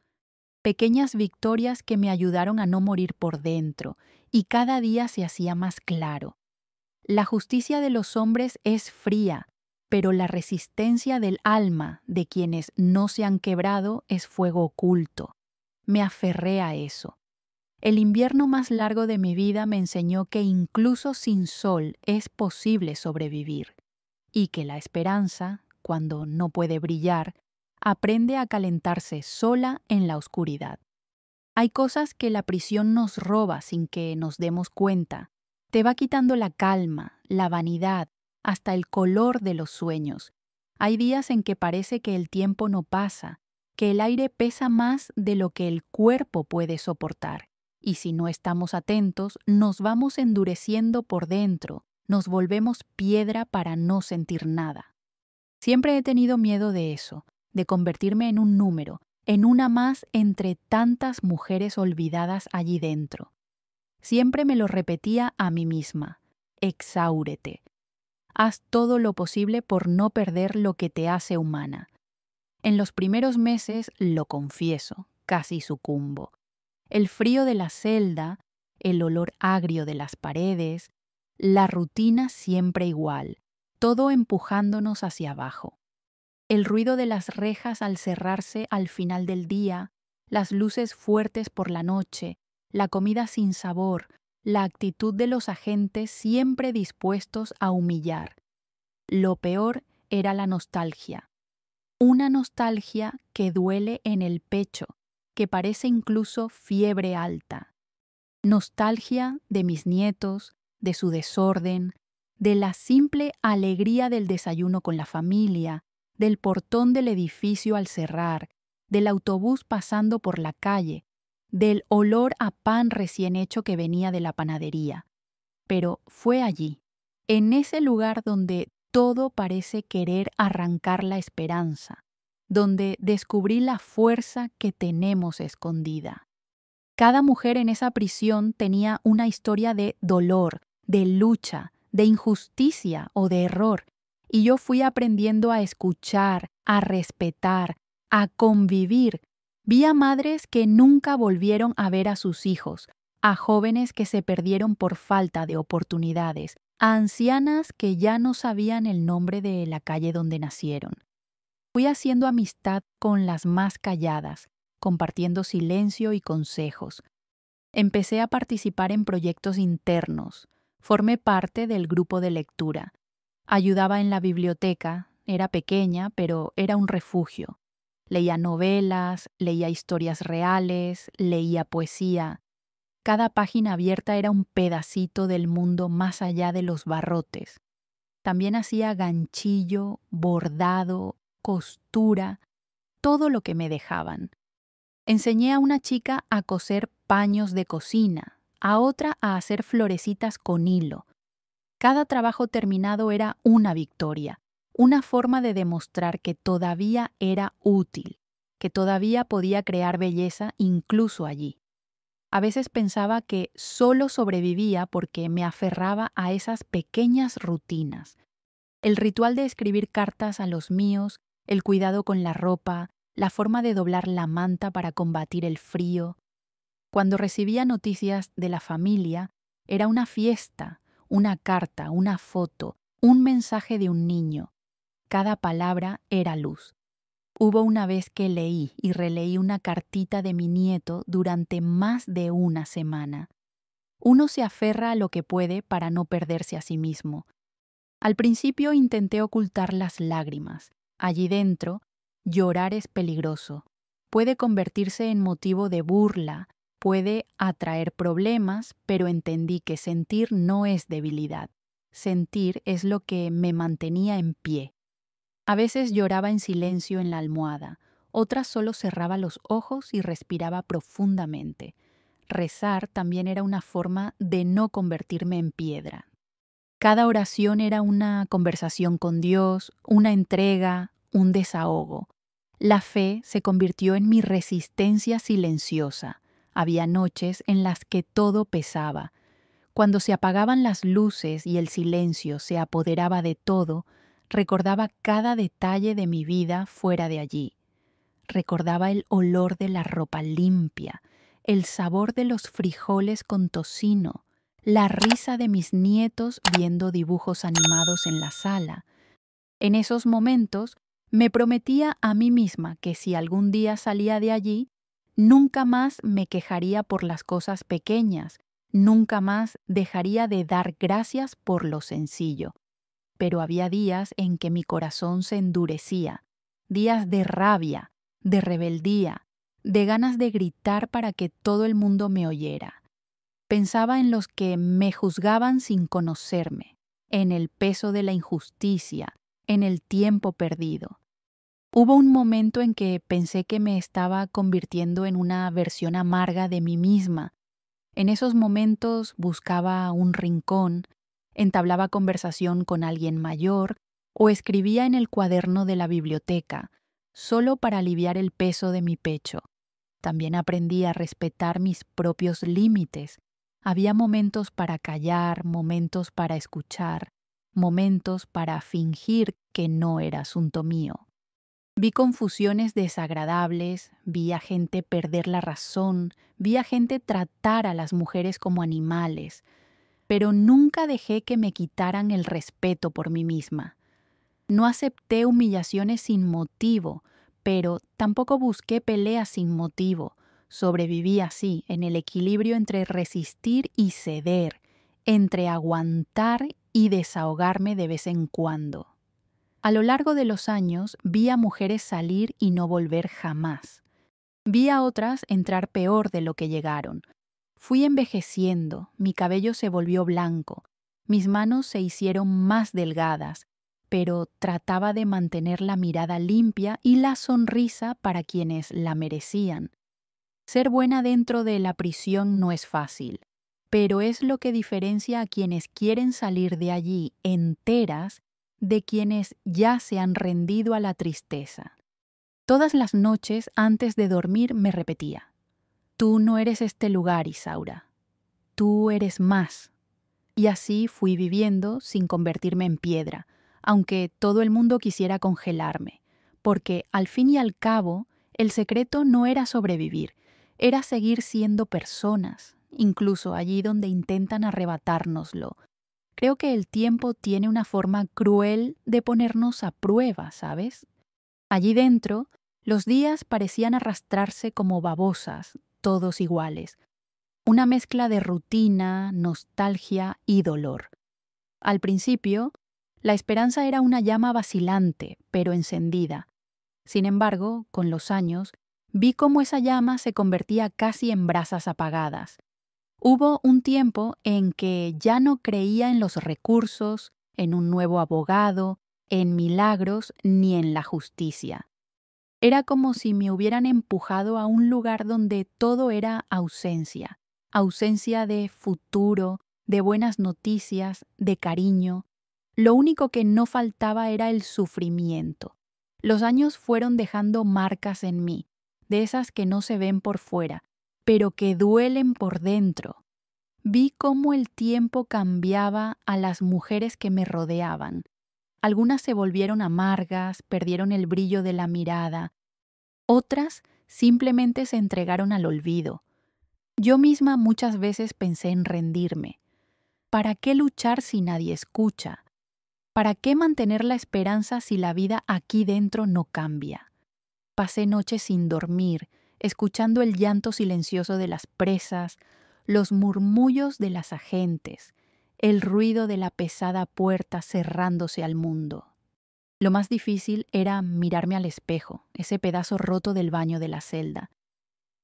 Pequeñas victorias que me ayudaron a no morir por dentro y cada día se hacía más claro. La justicia de los hombres es fría, pero la resistencia del alma de quienes no se han quebrado es fuego oculto. Me aferré a eso. El invierno más largo de mi vida me enseñó que incluso sin sol es posible sobrevivir, y que la esperanza, cuando no puede brillar, aprende a calentarse sola en la oscuridad. Hay cosas que la prisión nos roba sin que nos demos cuenta. Te va quitando la calma, la vanidad, hasta el color de los sueños. Hay días en que parece que el tiempo no pasa, que el aire pesa más de lo que el cuerpo puede soportar. Y si no estamos atentos, nos vamos endureciendo por dentro, nos volvemos piedra para no sentir nada. Siempre he tenido miedo de eso, de convertirme en un número, en una más entre tantas mujeres olvidadas allí dentro. Siempre me lo repetía a mí misma: exáurete. Haz todo lo posible por no perder lo que te hace humana. En los primeros meses, lo confieso, casi sucumbo. El frío de la celda, el olor agrio de las paredes, la rutina siempre igual, todo empujándonos hacia abajo. El ruido de las rejas al cerrarse al final del día, las luces fuertes por la noche, la comida sin sabor, la actitud de los agentes siempre dispuestos a humillar. Lo peor era la nostalgia. Una nostalgia que duele en el pecho, que parece incluso fiebre alta. Nostalgia de mis nietos, de su desorden, de la simple alegría del desayuno con la familia, del portón del edificio al cerrar, del autobús pasando por la calle, del olor a pan recién hecho que venía de la panadería. Pero fue allí, en ese lugar donde todo parece querer arrancar la esperanza, donde descubrí la fuerza que tenemos escondida. Cada mujer en esa prisión tenía una historia de dolor, de lucha, de injusticia o de error, y yo fui aprendiendo a escuchar, a respetar, a convivir. Vi a madres que nunca volvieron a ver a sus hijos, a jóvenes que se perdieron por falta de oportunidades, a ancianas que ya no sabían el nombre de la calle donde nacieron. Fui haciendo amistad con las más calladas, compartiendo silencio y consejos. Empecé a participar en proyectos internos, formé parte del grupo de lectura, ayudaba en la biblioteca, era pequeña, pero era un refugio. Leía novelas, leía historias reales, leía poesía. Cada página abierta era un pedacito del mundo más allá de los barrotes. También hacía ganchillo, bordado, costura, todo lo que me dejaban. Enseñé a una chica a coser paños de cocina, a otra a hacer florecitas con hilo. Cada trabajo terminado era una victoria, una forma de demostrar que todavía era útil, que todavía podía crear belleza incluso allí. A veces pensaba que solo sobrevivía porque me aferraba a esas pequeñas rutinas. El ritual de escribir cartas a los míos, el cuidado con la ropa, la forma de doblar la manta para combatir el frío. Cuando recibía noticias de la familia, era una fiesta, una carta, una foto, un mensaje de un niño. Cada palabra era luz. Hubo una vez que leí y releí una cartita de mi nieto durante más de una semana. Uno se aferra a lo que puede para no perderse a sí mismo. Al principio intenté ocultar las lágrimas. Allí dentro, llorar es peligroso. Puede convertirse en motivo de burla, puede atraer problemas, pero entendí que sentir no es debilidad. Sentir es lo que me mantenía en pie. A veces lloraba en silencio en la almohada, otras solo cerraba los ojos y respiraba profundamente. Rezar también era una forma de no convertirme en piedra. Cada oración era una conversación con Dios, una entrega, un desahogo. La fe se convirtió en mi resistencia silenciosa. Había noches en las que todo pesaba. Cuando se apagaban las luces y el silencio se apoderaba de todo, recordaba cada detalle de mi vida fuera de allí. Recordaba el olor de la ropa limpia, el sabor de los frijoles con tocino, la risa de mis nietos viendo dibujos animados en la sala. En esos momentos me prometía a mí misma que si algún día salía de allí, nunca más me quejaría por las cosas pequeñas, nunca más dejaría de dar gracias por lo sencillo. Pero había días en que mi corazón se endurecía, días de rabia, de rebeldía, de ganas de gritar para que todo el mundo me oyera. Pensaba en los que me juzgaban sin conocerme, en el peso de la injusticia, en el tiempo perdido. Hubo un momento en que pensé que me estaba convirtiendo en una versión amarga de mí misma. En esos momentos buscaba un rincón, entablaba conversación con alguien mayor o escribía en el cuaderno de la biblioteca, solo para aliviar el peso de mi pecho. También aprendí a respetar mis propios límites. Había momentos para callar, momentos para escuchar, momentos para fingir que no era asunto mío. Vi confusiones desagradables, vi a gente perder la razón, vi a gente tratar a las mujeres como animales, pero nunca dejé que me quitaran el respeto por mí misma. No acepté humillaciones sin motivo, pero tampoco busqué peleas sin motivo. Sobreviví así, en el equilibrio entre resistir y ceder, entre aguantar y desahogarme de vez en cuando. A lo largo de los años vi a mujeres salir y no volver jamás. Vi a otras entrar peor de lo que llegaron. Fui envejeciendo, mi cabello se volvió blanco, mis manos se hicieron más delgadas, pero trataba de mantener la mirada limpia y la sonrisa para quienes la merecían. Ser buena dentro de la prisión no es fácil, pero es lo que diferencia a quienes quieren salir de allí enteras de quienes ya se han rendido a la tristeza. Todas las noches antes de dormir me repetía: tú no eres este lugar, Isaura. Tú eres más. Y así fui viviendo sin convertirme en piedra, aunque todo el mundo quisiera congelarme, porque al fin y al cabo el secreto no era sobrevivir, era seguir siendo personas, incluso allí donde intentan arrebatárnoslo. Creo que el tiempo tiene una forma cruel de ponernos a prueba, ¿sabes? Allí dentro, los días parecían arrastrarse como babosas, todos iguales. Una mezcla de rutina, nostalgia y dolor. Al principio, la esperanza era una llama vacilante, pero encendida. Sin embargo, con los años, vi cómo esa llama se convertía casi en brasas apagadas. Hubo un tiempo en que ya no creía en los recursos, en un nuevo abogado, en milagros ni en la justicia. Era como si me hubieran empujado a un lugar donde todo era ausencia, ausencia de futuro, de buenas noticias, de cariño. Lo único que no faltaba era el sufrimiento. Los años fueron dejando marcas en mí, de esas que no se ven por fuera, pero que duelen por dentro. Vi cómo el tiempo cambiaba a las mujeres que me rodeaban. Algunas se volvieron amargas, perdieron el brillo de la mirada. Otras simplemente se entregaron al olvido. Yo misma muchas veces pensé en rendirme. ¿Para qué luchar si nadie escucha? ¿Para qué mantener la esperanza si la vida aquí dentro no cambia? Pasé noches sin dormir, escuchando el llanto silencioso de las presas, los murmullos de las agentes, el ruido de la pesada puerta cerrándose al mundo. Lo más difícil era mirarme al espejo, ese pedazo roto del baño de la celda.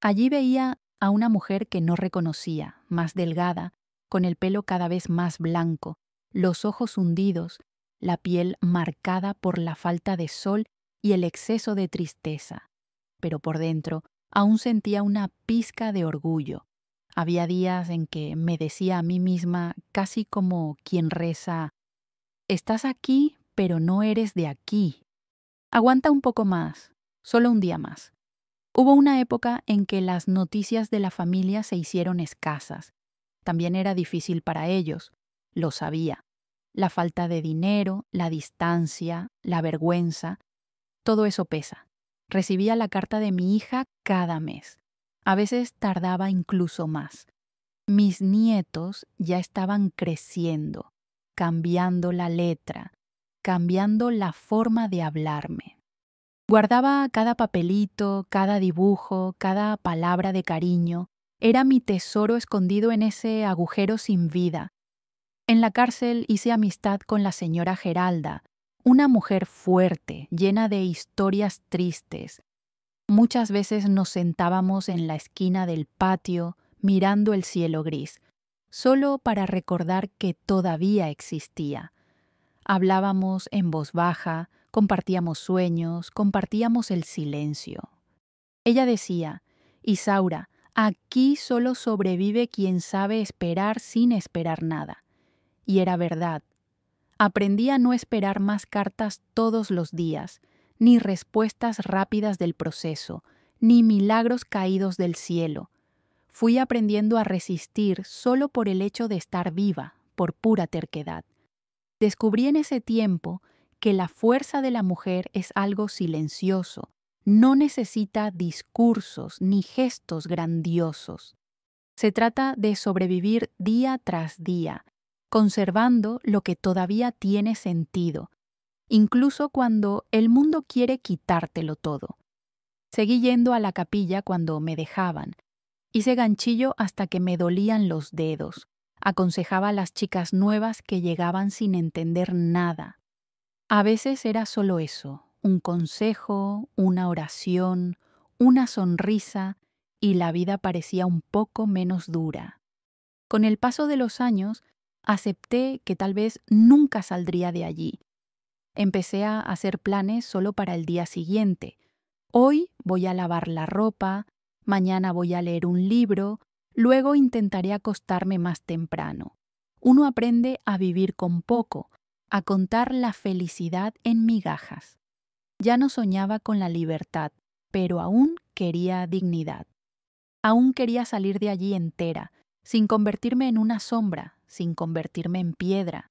Allí veía a una mujer que no reconocía, más delgada, con el pelo cada vez más blanco, los ojos hundidos, la piel marcada por la falta de sol y el exceso de tristeza. Pero por dentro aún sentía una pizca de orgullo. Había días en que me decía a mí misma, casi como quien reza: estás aquí, pero no eres de aquí. Aguanta un poco más, solo un día más. Hubo una época en que las noticias de la familia se hicieron escasas. También era difícil para ellos, lo sabía. La falta de dinero, la distancia, la vergüenza, todo eso pesa. Recibía la carta de mi hija cada mes. A veces tardaba incluso más. Mis nietos ya estaban creciendo, cambiando la letra, cambiando la forma de hablarme. Guardaba cada papelito, cada dibujo, cada palabra de cariño. Era mi tesoro escondido en ese agujero sin vida. En la cárcel hice amistad con la señora Geralda, una mujer fuerte, llena de historias tristes. Muchas veces nos sentábamos en la esquina del patio, mirando el cielo gris, solo para recordar que todavía existía. Hablábamos en voz baja, compartíamos sueños, compartíamos el silencio. Ella decía: Isaura, aquí solo sobrevive quien sabe esperar sin esperar nada. Y era verdad. Aprendí a no esperar más cartas todos los días, ni respuestas rápidas del proceso, ni milagros caídos del cielo. Fui aprendiendo a resistir solo por el hecho de estar viva, por pura terquedad. Descubrí en ese tiempo que la fuerza de la mujer es algo silencioso, no necesita discursos ni gestos grandiosos. Se trata de sobrevivir día tras día, conservando lo que todavía tiene sentido, incluso cuando el mundo quiere quitártelo todo. Seguí yendo a la capilla cuando me dejaban. Hice ganchillo hasta que me dolían los dedos. Aconsejaba a las chicas nuevas que llegaban sin entender nada. A veces era solo eso, un consejo, una oración, una sonrisa, y la vida parecía un poco menos dura. Con el paso de los años, acepté que tal vez nunca saldría de allí. Empecé a hacer planes solo para el día siguiente. Hoy voy a lavar la ropa, mañana voy a leer un libro, luego intentaré acostarme más temprano. Uno aprende a vivir con poco, a contar la felicidad en migajas. Ya no soñaba con la libertad, pero aún quería dignidad. Aún quería salir de allí entera, sin convertirme en una sombra, sin convertirme en piedra.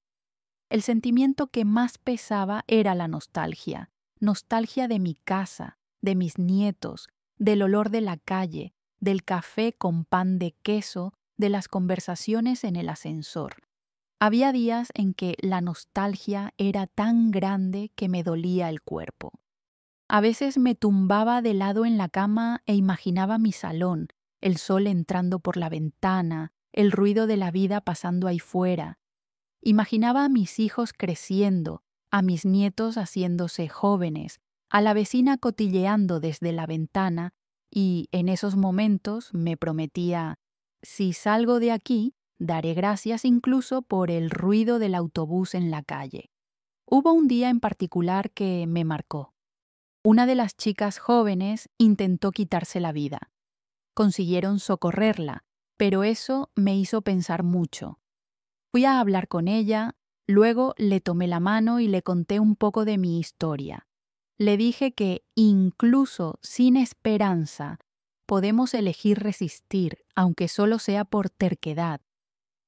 El sentimiento que más pesaba era la nostalgia, nostalgia de mi casa, de mis nietos, del olor de la calle, del café con pan de queso, de las conversaciones en el ascensor. Había días en que la nostalgia era tan grande que me dolía el cuerpo. A veces me tumbaba de lado en la cama e imaginaba mi salón, el sol entrando por la ventana, el ruido de la vida pasando ahí fuera. Imaginaba a mis hijos creciendo, a mis nietos haciéndose jóvenes, a la vecina cotilleando desde la ventana, y en esos momentos me prometía: si salgo de aquí, daré gracias incluso por el ruido del autobús en la calle. Hubo un día en particular que me marcó. Una de las chicas jóvenes intentó quitarse la vida. Consiguieron socorrerla, pero eso me hizo pensar mucho. Fui a hablar con ella, luego le tomé la mano y le conté un poco de mi historia. Le dije que, incluso sin esperanza, podemos elegir resistir, aunque solo sea por terquedad,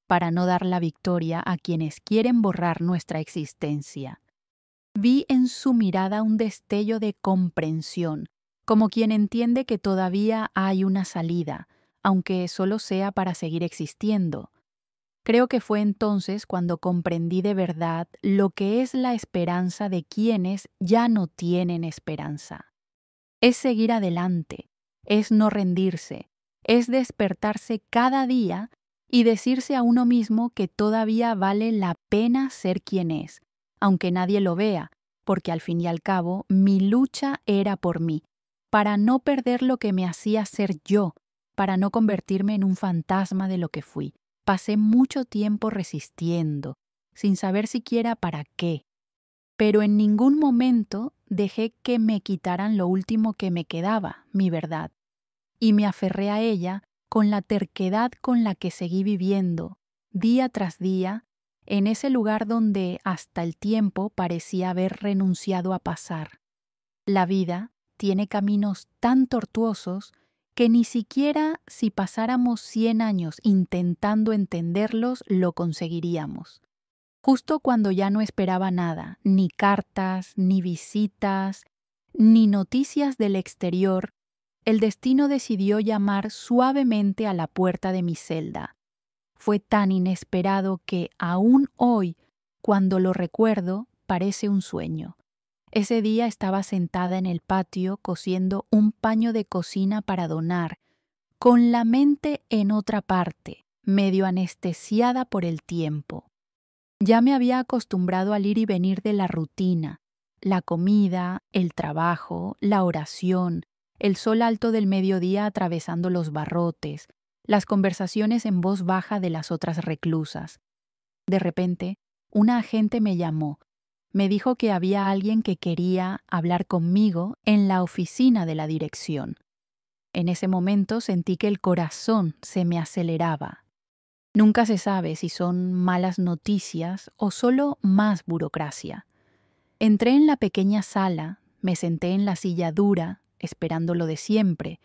para no dar la victoria a quienes quieren borrar nuestra existencia. Vi en su mirada un destello de comprensión, como quien entiende que todavía hay una salida, aunque solo sea para seguir existiendo. Creo que fue entonces cuando comprendí de verdad lo que es la esperanza de quienes ya no tienen esperanza. Es seguir adelante, es no rendirse, es despertarse cada día y decirse a uno mismo que todavía vale la pena ser quien es, aunque nadie lo vea, porque al fin y al cabo mi lucha era por mí, para no perder lo que me hacía ser yo, para no convertirme en un fantasma de lo que fui. Pasé mucho tiempo resistiendo, sin saber siquiera para qué, pero en ningún momento dejé que me quitaran lo último que me quedaba, mi verdad, y me aferré a ella con la terquedad con la que seguí viviendo, día tras día, en ese lugar donde hasta el tiempo parecía haber renunciado a pasar. La vida tiene caminos tan tortuosos que ni siquiera si pasáramos 100 años intentando entenderlos lo conseguiríamos. Justo cuando ya no esperaba nada, ni cartas, ni visitas, ni noticias del exterior, el destino decidió llamar suavemente a la puerta de mi celda. Fue tan inesperado que aún hoy, cuando lo recuerdo, parece un sueño. Ese día estaba sentada en el patio cosiendo un paño de cocina para donar, con la mente en otra parte, medio anestesiada por el tiempo. Ya me había acostumbrado al ir y venir de la rutina, la comida, el trabajo, la oración, el sol alto del mediodía atravesando los barrotes, las conversaciones en voz baja de las otras reclusas. De repente, una agente me llamó. Me dijo que había alguien que quería hablar conmigo en la oficina de la dirección. En ese momento sentí que el corazón se me aceleraba. Nunca se sabe si son malas noticias o solo más burocracia. Entré en la pequeña sala, me senté en la silla dura, esperando lo de siempre,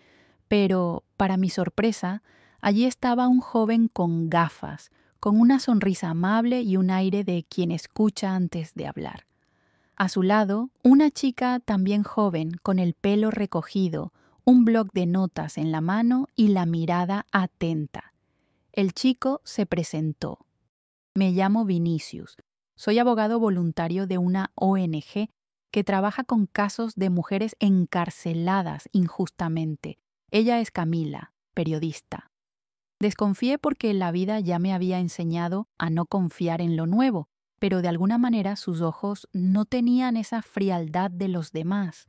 pero, para mi sorpresa, allí estaba un joven con gafas, con una sonrisa amable y un aire de quien escucha antes de hablar. A su lado, una chica también joven, con el pelo recogido, un bloc de notas en la mano y la mirada atenta. El chico se presentó. Me llamo Vinicius. Soy abogado voluntario de una ONG que trabaja con casos de mujeres encarceladas injustamente. Ella es Camila, periodista. Desconfié porque la vida ya me había enseñado a no confiar en lo nuevo, pero de alguna manera sus ojos no tenían esa frialdad de los demás.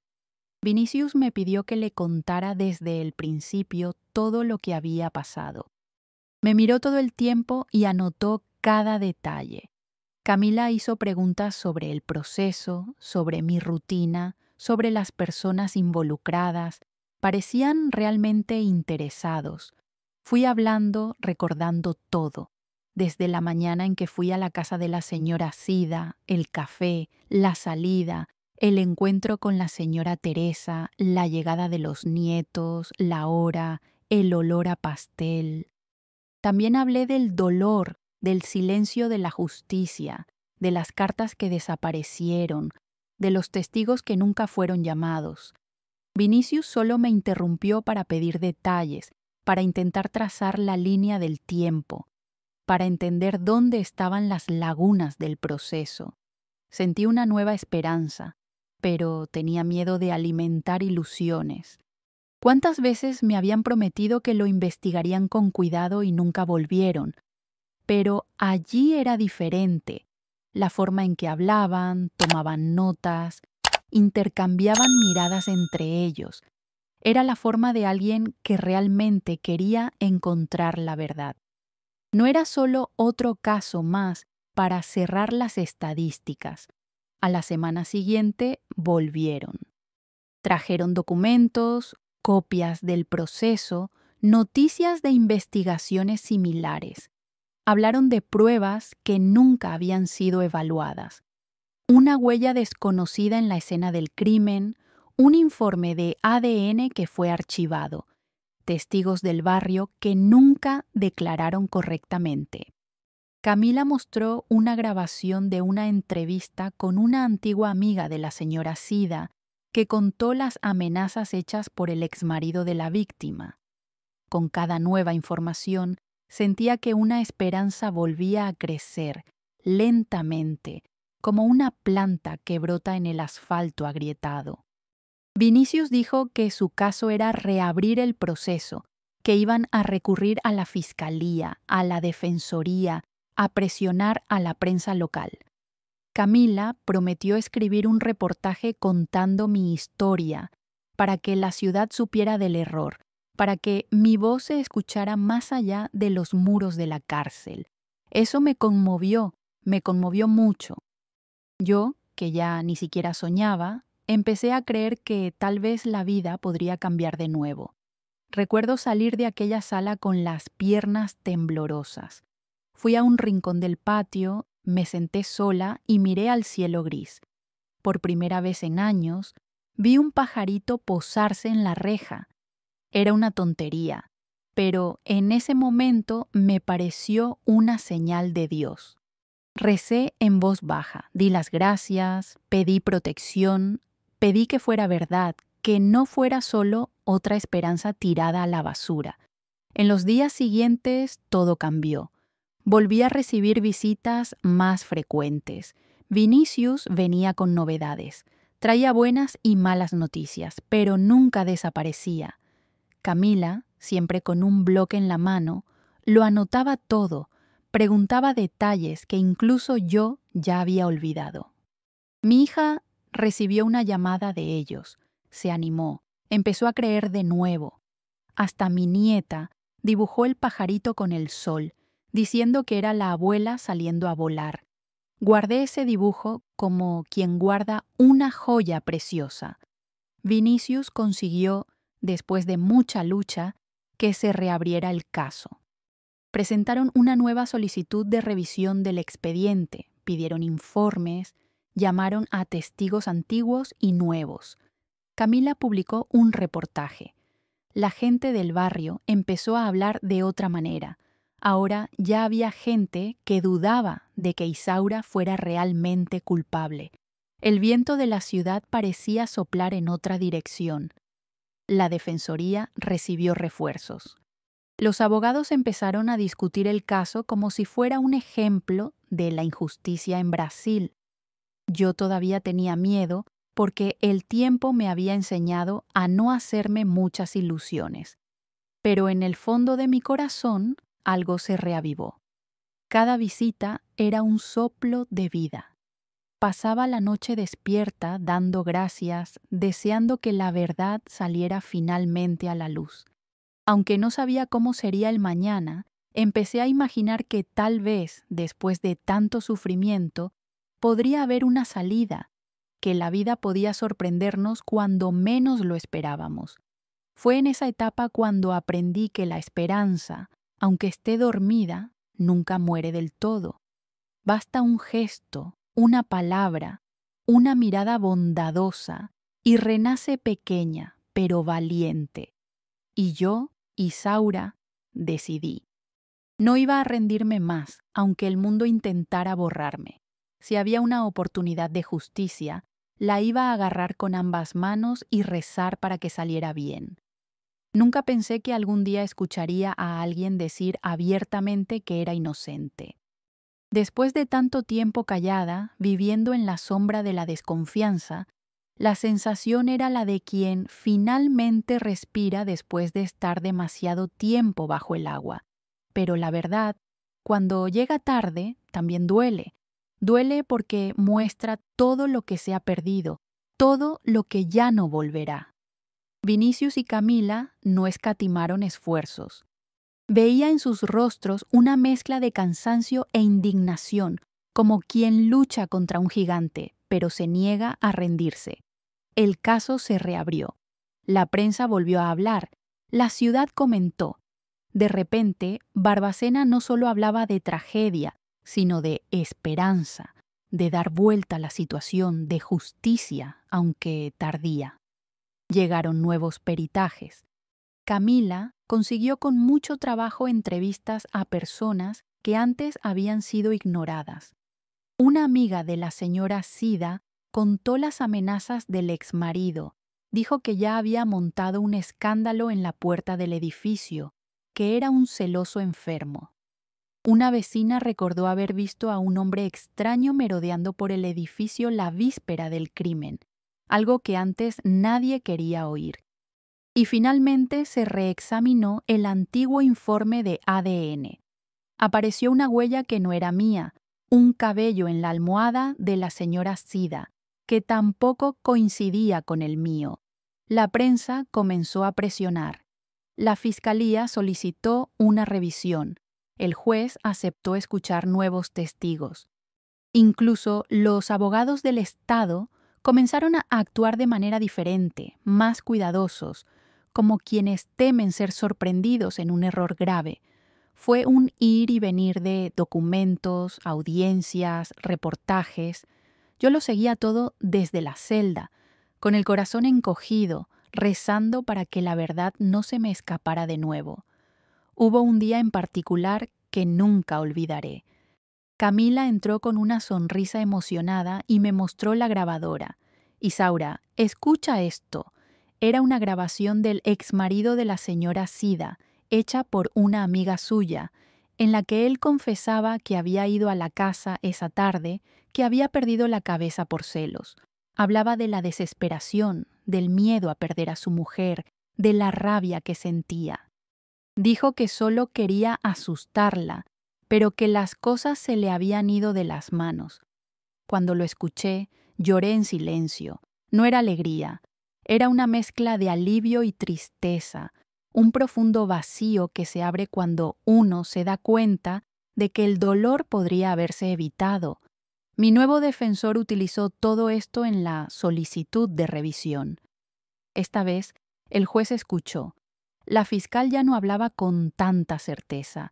Vinicius me pidió que le contara desde el principio todo lo que había pasado. Me miró todo el tiempo y anotó cada detalle. Camila hizo preguntas sobre el proceso, sobre mi rutina, sobre las personas involucradas. Parecían realmente interesados. Fui hablando, recordando todo, desde la mañana en que fui a la casa de la señora Sida, el café, la salida, el encuentro con la señora Teresa, la llegada de los nietos, la hora, el olor a pastel. También hablé del dolor, del silencio de la justicia, de las cartas que desaparecieron, de los testigos que nunca fueron llamados. Vinicius solo me interrumpió para pedir detalles, para intentar trazar la línea del tiempo, para entender dónde estaban las lagunas del proceso. Sentí una nueva esperanza, pero tenía miedo de alimentar ilusiones. ¿Cuántas veces me habían prometido que lo investigarían con cuidado y nunca volvieron? Pero allí era diferente. La forma en que hablaban, tomaban notas, intercambiaban miradas entre ellos. Era la forma de alguien que realmente quería encontrar la verdad. No era solo otro caso más para cerrar las estadísticas. A la semana siguiente volvieron. Trajeron documentos, copias del proceso, noticias de investigaciones similares. Hablaron de pruebas que nunca habían sido evaluadas. Una huella desconocida en la escena del crimen, un informe de ADN que fue archivado, testigos del barrio que nunca declararon correctamente. Camila mostró una grabación de una entrevista con una antigua amiga de la señora Sida que contó las amenazas hechas por el exmarido de la víctima. Con cada nueva información, sentía que una esperanza volvía a crecer, lentamente, como una planta que brota en el asfalto agrietado. Vinicius dijo que su caso era reabrir el proceso, que iban a recurrir a la fiscalía, a la defensoría, a presionar a la prensa local. Camila prometió escribir un reportaje contando mi historia, para que la ciudad supiera del error, para que mi voz se escuchara más allá de los muros de la cárcel. Eso me conmovió mucho. Yo, que ya ni siquiera soñaba, empecé a creer que tal vez la vida podría cambiar de nuevo. Recuerdo salir de aquella sala con las piernas temblorosas. Fui a un rincón del patio, me senté sola y miré al cielo gris. Por primera vez en años, vi un pajarito posarse en la reja. Era una tontería, pero en ese momento me pareció una señal de Dios. Recé en voz baja, di las gracias, pedí protección, pedí que fuera verdad, que no fuera solo otra esperanza tirada a la basura. En los días siguientes todo cambió. Volví a recibir visitas más frecuentes. Vinicius venía con novedades. Traía buenas y malas noticias, pero nunca desaparecía. Camila, siempre con un bloque en la mano, lo anotaba todo, preguntaba detalles que incluso yo ya había olvidado. Mi hija recibió una llamada de ellos, se animó, empezó a creer de nuevo. Hasta mi nieta dibujó el pajarito con el sol, diciendo que era la abuela saliendo a volar. Guardé ese dibujo como quien guarda una joya preciosa. Vinicius consiguió, después de mucha lucha, que se reabriera el caso. Presentaron una nueva solicitud de revisión del expediente, pidieron informes, llamaron a testigos antiguos y nuevos. Camila publicó un reportaje. La gente del barrio empezó a hablar de otra manera. Ahora ya había gente que dudaba de que Isaura fuera realmente culpable. El viento de la ciudad parecía soplar en otra dirección. La defensoría recibió refuerzos. Los abogados empezaron a discutir el caso como si fuera un ejemplo de la injusticia en Brasil. Yo todavía tenía miedo porque el tiempo me había enseñado a no hacerme muchas ilusiones. Pero en el fondo de mi corazón algo se reavivó. Cada visita era un soplo de vida. Pasaba la noche despierta dando gracias, deseando que la verdad saliera finalmente a la luz. Aunque no sabía cómo sería el mañana, empecé a imaginar que tal vez, después de tanto sufrimiento, podría haber una salida, que la vida podía sorprendernos cuando menos lo esperábamos. Fue en esa etapa cuando aprendí que la esperanza, aunque esté dormida, nunca muere del todo. Basta un gesto, una palabra, una mirada bondadosa, y renace pequeña, pero valiente. Y yo, Isaura, decidí. No iba a rendirme más, aunque el mundo intentara borrarme. Si había una oportunidad de justicia, la iba a agarrar con ambas manos y rezar para que saliera bien. Nunca pensé que algún día escucharía a alguien decir abiertamente que era inocente. Después de tanto tiempo callada, viviendo en la sombra de la desconfianza, la sensación era la de quien finalmente respira después de estar demasiado tiempo bajo el agua. Pero la verdad, cuando llega tarde, también duele. Duele porque muestra todo lo que se ha perdido, todo lo que ya no volverá. Vinicius y Camila no escatimaron esfuerzos. Veía en sus rostros una mezcla de cansancio e indignación, como quien lucha contra un gigante, pero se niega a rendirse. El caso se reabrió. La prensa volvió a hablar. La ciudad comentó. De repente, Barbacena no solo hablaba de tragedia, sino de esperanza, de dar vuelta a la situación, de justicia, aunque tardía. Llegaron nuevos peritajes. Camila consiguió con mucho trabajo entrevistas a personas que antes habían sido ignoradas. Una amiga de la señora Sida contó las amenazas del exmarido. Dijo que ya había montado un escándalo en la puerta del edificio, que era un celoso enfermo. Una vecina recordó haber visto a un hombre extraño merodeando por el edificio la víspera del crimen, algo que antes nadie quería oír. Y finalmente se reexaminó el antiguo informe de ADN. Apareció una huella que no era mía, un cabello en la almohada de la señora Sida, que tampoco coincidía con el mío. La prensa comenzó a presionar. La fiscalía solicitó una revisión. El juez aceptó escuchar nuevos testigos. Incluso los abogados del Estado comenzaron a actuar de manera diferente, más cuidadosos, como quienes temen ser sorprendidos en un error grave. Fue un ir y venir de documentos, audiencias, reportajes. Yo lo seguía todo desde la celda, con el corazón encogido, rezando para que la verdad no se me escapara de nuevo. Hubo un día en particular que nunca olvidaré. Camila entró con una sonrisa emocionada y me mostró la grabadora. Isaura, escucha esto. Era una grabación del exmarido de la señora Sida, hecha por una amiga suya, en la que él confesaba que había ido a la casa esa tarde, que había perdido la cabeza por celos. Hablaba de la desesperación, del miedo a perder a su mujer, de la rabia que sentía. Dijo que solo quería asustarla, pero que las cosas se le habían ido de las manos. Cuando lo escuché, lloré en silencio. No era alegría, era una mezcla de alivio y tristeza, un profundo vacío que se abre cuando uno se da cuenta de que el dolor podría haberse evitado. Mi nuevo defensor utilizó todo esto en la solicitud de revisión. Esta vez, el juez escuchó. La fiscal ya no hablaba con tanta certeza.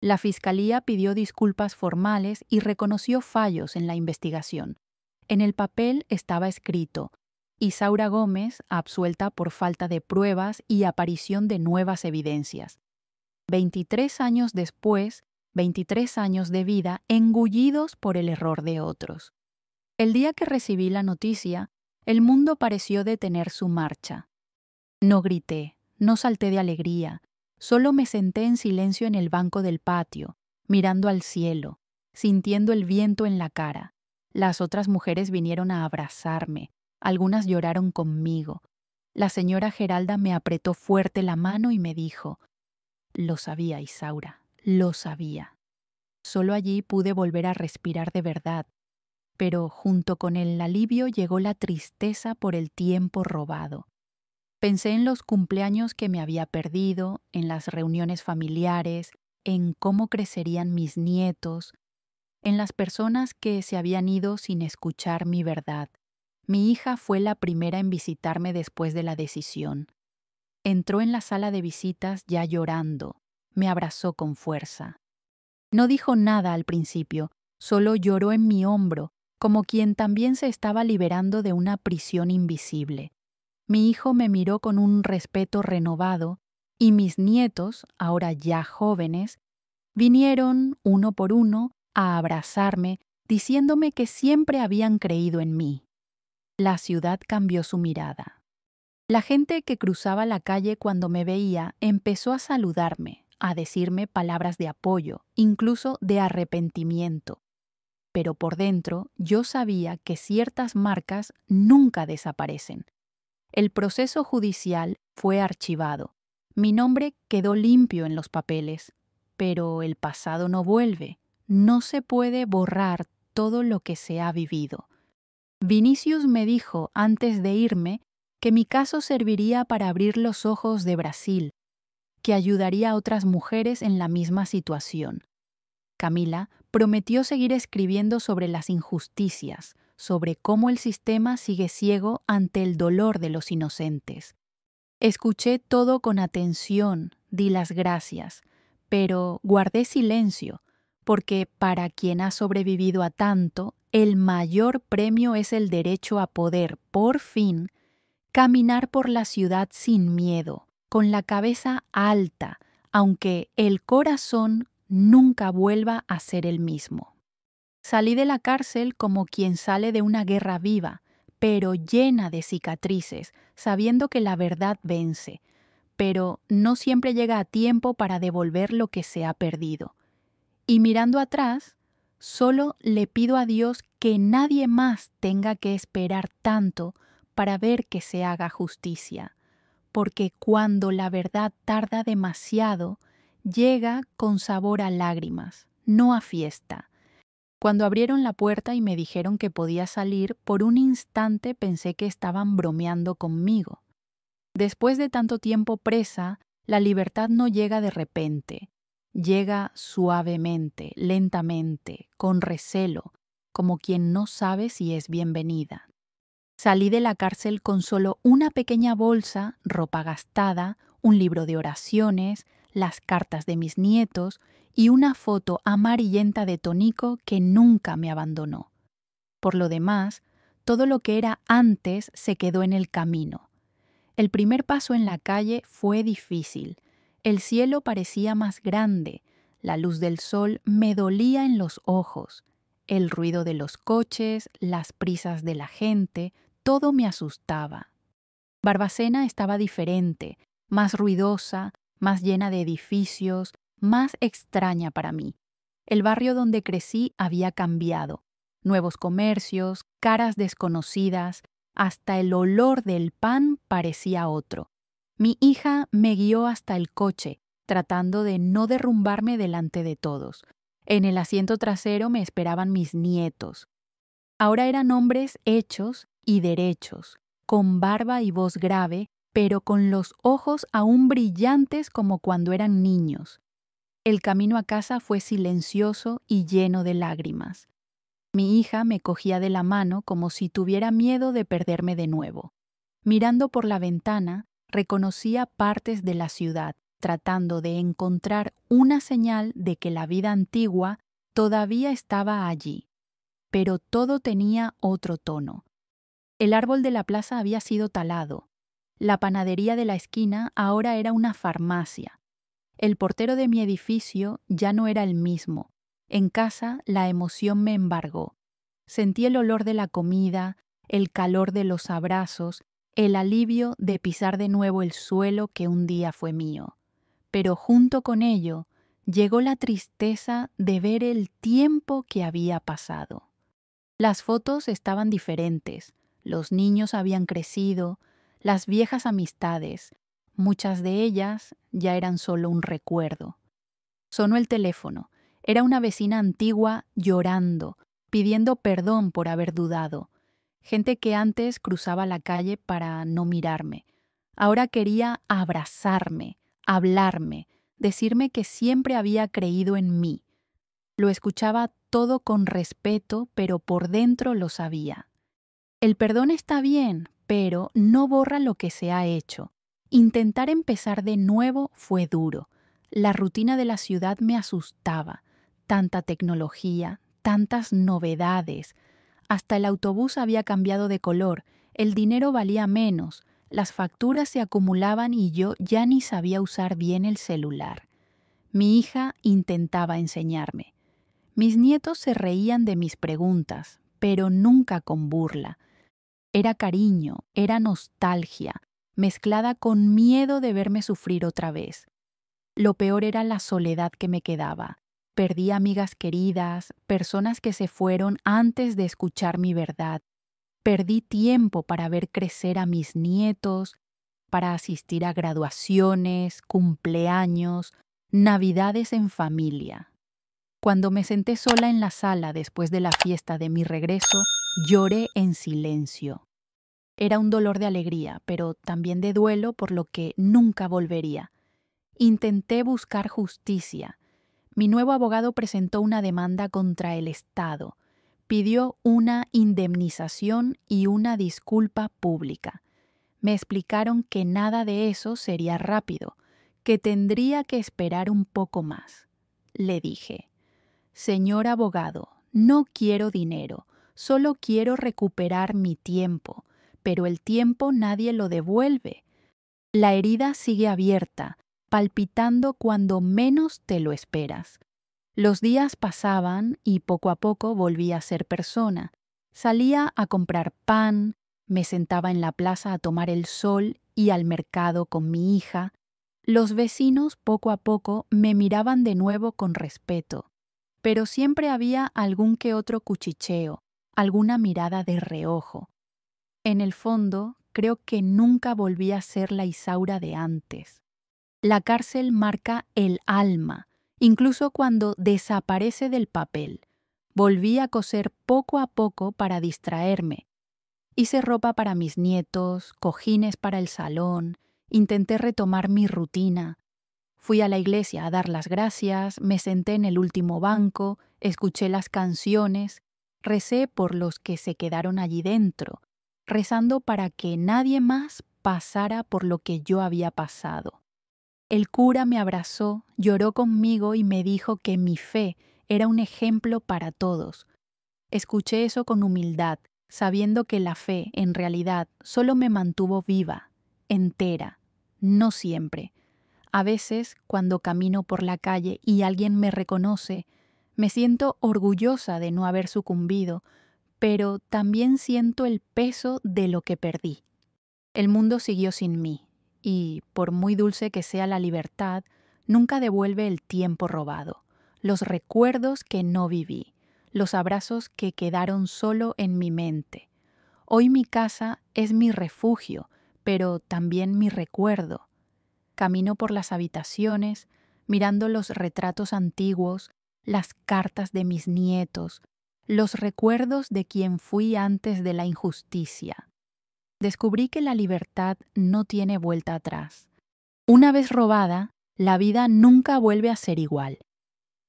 La fiscalía pidió disculpas formales y reconoció fallos en la investigación. En el papel estaba escrito: Isaura Gómez, absuelta por falta de pruebas y aparición de nuevas evidencias. 23 años después, 23 años de vida engullidos por el error de otros. El día que recibí la noticia, el mundo pareció detener su marcha. No grité, no salté de alegría, solo me senté en silencio en el banco del patio, mirando al cielo, sintiendo el viento en la cara. Las otras mujeres vinieron a abrazarme, algunas lloraron conmigo. La señora Geralda me apretó fuerte la mano y me dijo: «Lo sabía, Isaura, lo sabía». Solo allí pude volver a respirar de verdad, pero junto con el alivio llegó la tristeza por el tiempo robado. Pensé en los cumpleaños que me había perdido, en las reuniones familiares, en cómo crecerían mis nietos, en las personas que se habían ido sin escuchar mi verdad. Mi hija fue la primera en visitarme después de la decisión. Entró en la sala de visitas ya llorando, me abrazó con fuerza. No dijo nada al principio, solo lloró en mi hombro, como quien también se estaba liberando de una prisión invisible. Mi hijo me miró con un respeto renovado y mis nietos, ahora ya jóvenes, vinieron, uno por uno, a abrazarme, diciéndome que siempre habían creído en mí. La ciudad cambió su mirada. La gente que cruzaba la calle cuando me veía empezó a saludarme, a decirme palabras de apoyo, incluso de arrepentimiento. Pero por dentro yo sabía que ciertas marcas nunca desaparecen. El proceso judicial fue archivado. Mi nombre quedó limpio en los papeles, pero el pasado no vuelve. No se puede borrar todo lo que se ha vivido. Vinicius me dijo antes de irme que mi caso serviría para abrir los ojos de Brasil, que ayudaría a otras mujeres en la misma situación. Camila prometió seguir escribiendo sobre las injusticias, sobre cómo el sistema sigue ciego ante el dolor de los inocentes. Escuché todo con atención, di las gracias, pero guardé silencio, porque para quien ha sobrevivido a tanto, el mayor premio es el derecho a poder, por fin, caminar por la ciudad sin miedo, con la cabeza alta, aunque el corazón nunca vuelva a ser el mismo. Salí de la cárcel como quien sale de una guerra viva, pero llena de cicatrices, sabiendo que la verdad vence, pero no siempre llega a tiempo para devolver lo que se ha perdido. Y mirando atrás, solo le pido a Dios que nadie más tenga que esperar tanto para ver que se haga justicia, porque cuando la verdad tarda demasiado, llega con sabor a lágrimas, no a fiesta. Cuando abrieron la puerta y me dijeron que podía salir, por un instante pensé que estaban bromeando conmigo. Después de tanto tiempo presa, la libertad no llega de repente. Llega suavemente, lentamente, con recelo, como quien no sabe si es bienvenida. Salí de la cárcel con solo una pequeña bolsa, ropa gastada, un libro de oraciones, las cartas de mis nietos y una foto amarillenta de Tonico que nunca me abandonó. Por lo demás, todo lo que era antes se quedó en el camino. El primer paso en la calle fue difícil. El cielo parecía más grande, la luz del sol me dolía en los ojos, el ruido de los coches, las prisas de la gente, todo me asustaba. Barbacena estaba diferente, más ruidosa, más llena de edificios, más extraña para mí. El barrio donde crecí había cambiado. Nuevos comercios, caras desconocidas, hasta el olor del pan parecía otro. Mi hija me guió hasta el coche, tratando de no derrumbarme delante de todos. En el asiento trasero me esperaban mis nietos. Ahora eran hombres hechos y derechos, con barba y voz grave, pero con los ojos aún brillantes como cuando eran niños. El camino a casa fue silencioso y lleno de lágrimas. Mi hija me cogía de la mano como si tuviera miedo de perderme de nuevo. Mirando por la ventana, reconocía partes de la ciudad, tratando de encontrar una señal de que la vida antigua todavía estaba allí. Pero todo tenía otro tono. El árbol de la plaza había sido talado. La panadería de la esquina ahora era una farmacia. El portero de mi edificio ya no era el mismo. En casa la emoción me embargó. Sentí el olor de la comida, el calor de los abrazos, el alivio de pisar de nuevo el suelo que un día fue mío. Pero junto con ello llegó la tristeza de ver el tiempo que había pasado. Las fotos estaban diferentes, los niños habían crecido, las viejas amistades, muchas de ellas ya eran solo un recuerdo. Sonó el teléfono. Era una vecina antigua llorando, pidiendo perdón por haber dudado. Gente que antes cruzaba la calle para no mirarme. Ahora quería abrazarme, hablarme, decirme que siempre había creído en mí. Lo escuchaba todo con respeto, pero por dentro lo sabía. El perdón está bien, pero no borra lo que se ha hecho. Intentar empezar de nuevo fue duro. La rutina de la ciudad me asustaba. Tanta tecnología, tantas novedades. Hasta el autobús había cambiado de color, el dinero valía menos, las facturas se acumulaban y yo ya ni sabía usar bien el celular. Mi hija intentaba enseñarme. Mis nietos se reían de mis preguntas, pero nunca con burla. Era cariño, era nostalgia, mezclada con miedo de verme sufrir otra vez. Lo peor era la soledad que me quedaba. Perdí amigas queridas, personas que se fueron antes de escuchar mi verdad. Perdí tiempo para ver crecer a mis nietos, para asistir a graduaciones, cumpleaños, navidades en familia. Cuando me senté sola en la sala después de la fiesta de mi regreso, lloré en silencio. Era un dolor de alegría, pero también de duelo por lo que nunca volvería. Intenté buscar justicia. Mi nuevo abogado presentó una demanda contra el Estado. Pidió una indemnización y una disculpa pública. Me explicaron que nada de eso sería rápido, que tendría que esperar un poco más. Le dije: «Señor abogado, no quiero dinero, solo quiero recuperar mi tiempo, pero el tiempo nadie lo devuelve. La herida sigue abierta, palpitando cuando menos te lo esperas». Los días pasaban y poco a poco volví a ser persona. Salía a comprar pan, me sentaba en la plaza a tomar el sol y al mercado con mi hija. Los vecinos poco a poco me miraban de nuevo con respeto, pero siempre había algún que otro cuchicheo, alguna mirada de reojo. En el fondo, creo que nunca volví a ser la Isaura de antes. La cárcel marca el alma, incluso cuando desaparece del papel. Volví a coser poco a poco para distraerme. Hice ropa para mis nietos, cojines para el salón, intenté retomar mi rutina. Fui a la iglesia a dar las gracias, me senté en el último banco, escuché las canciones, recé por los que se quedaron allí dentro, rezando para que nadie más pasara por lo que yo había pasado. El cura me abrazó, lloró conmigo y me dijo que mi fe era un ejemplo para todos. Escuché eso con humildad, sabiendo que la fe, en realidad, solo me mantuvo viva, entera, no siempre. A veces, cuando camino por la calle y alguien me reconoce, me siento orgullosa de no haber sucumbido, pero también siento el peso de lo que perdí. El mundo siguió sin mí, y, por muy dulce que sea la libertad, nunca devuelve el tiempo robado, los recuerdos que no viví, los abrazos que quedaron solo en mi mente. Hoy mi casa es mi refugio, pero también mi recuerdo. Camino por las habitaciones, mirando los retratos antiguos, las cartas de mis nietos, los recuerdos de quien fui antes de la injusticia. Descubrí que la libertad no tiene vuelta atrás. Una vez robada, la vida nunca vuelve a ser igual.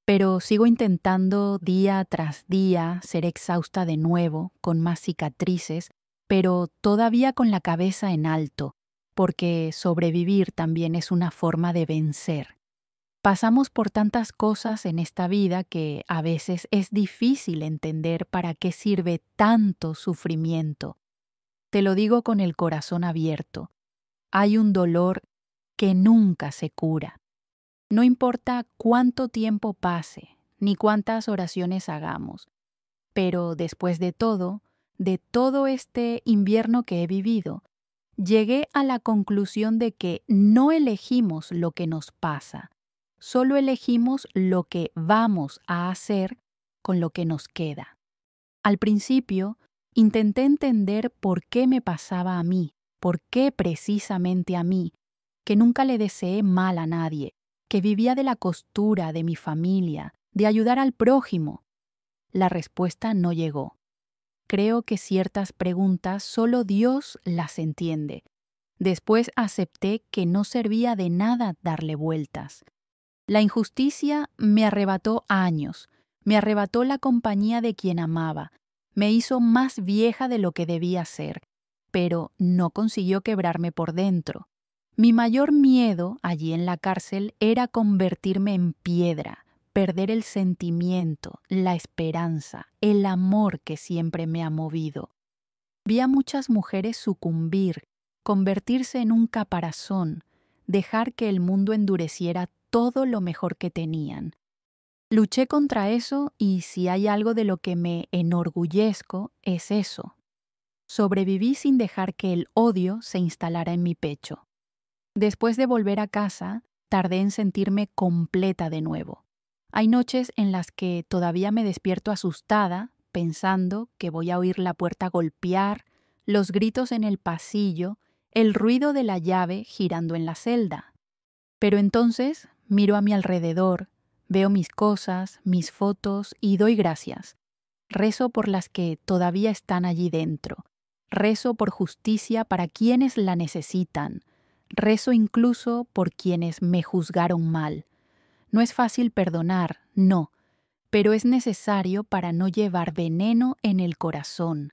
Pero sigo intentando día tras día ser exhausta de nuevo, con más cicatrices, pero todavía con la cabeza en alto, porque sobrevivir también es una forma de vencer. Pasamos por tantas cosas en esta vida que a veces es difícil entender para qué sirve tanto sufrimiento. Te lo digo con el corazón abierto. Hay un dolor que nunca se cura. No importa cuánto tiempo pase, ni cuántas oraciones hagamos, pero después de todo este invierno que he vivido, llegué a la conclusión de que no elegimos lo que nos pasa, solo elegimos lo que vamos a hacer con lo que nos queda. Al principio, intenté entender por qué me pasaba a mí, por qué precisamente a mí, que nunca le deseé mal a nadie, que vivía de la costura de mi familia, de ayudar al prójimo. La respuesta no llegó. Creo que ciertas preguntas solo Dios las entiende. Después acepté que no servía de nada darle vueltas. La injusticia me arrebató años, me arrebató la compañía de quien amaba, me hizo más vieja de lo que debía ser, pero no consiguió quebrarme por dentro. Mi mayor miedo allí en la cárcel era convertirme en piedra, perder el sentimiento, la esperanza, el amor que siempre me ha movido. Vi a muchas mujeres sucumbir, convertirse en un caparazón, dejar que el mundo endureciera todo lo mejor que tenían. Luché contra eso y si hay algo de lo que me enorgullezco es eso. Sobreviví sin dejar que el odio se instalara en mi pecho. Después de volver a casa, tardé en sentirme completa de nuevo. Hay noches en las que todavía me despierto asustada, pensando que voy a oír la puerta golpear, los gritos en el pasillo, el ruido de la llave girando en la celda. Pero entonces miro a mi alrededor, veo mis cosas, mis fotos y doy gracias. Rezo por las que todavía están allí dentro. Rezo por justicia para quienes la necesitan. Rezo incluso por quienes me juzgaron mal. No es fácil perdonar, no, pero es necesario para no llevar veneno en el corazón.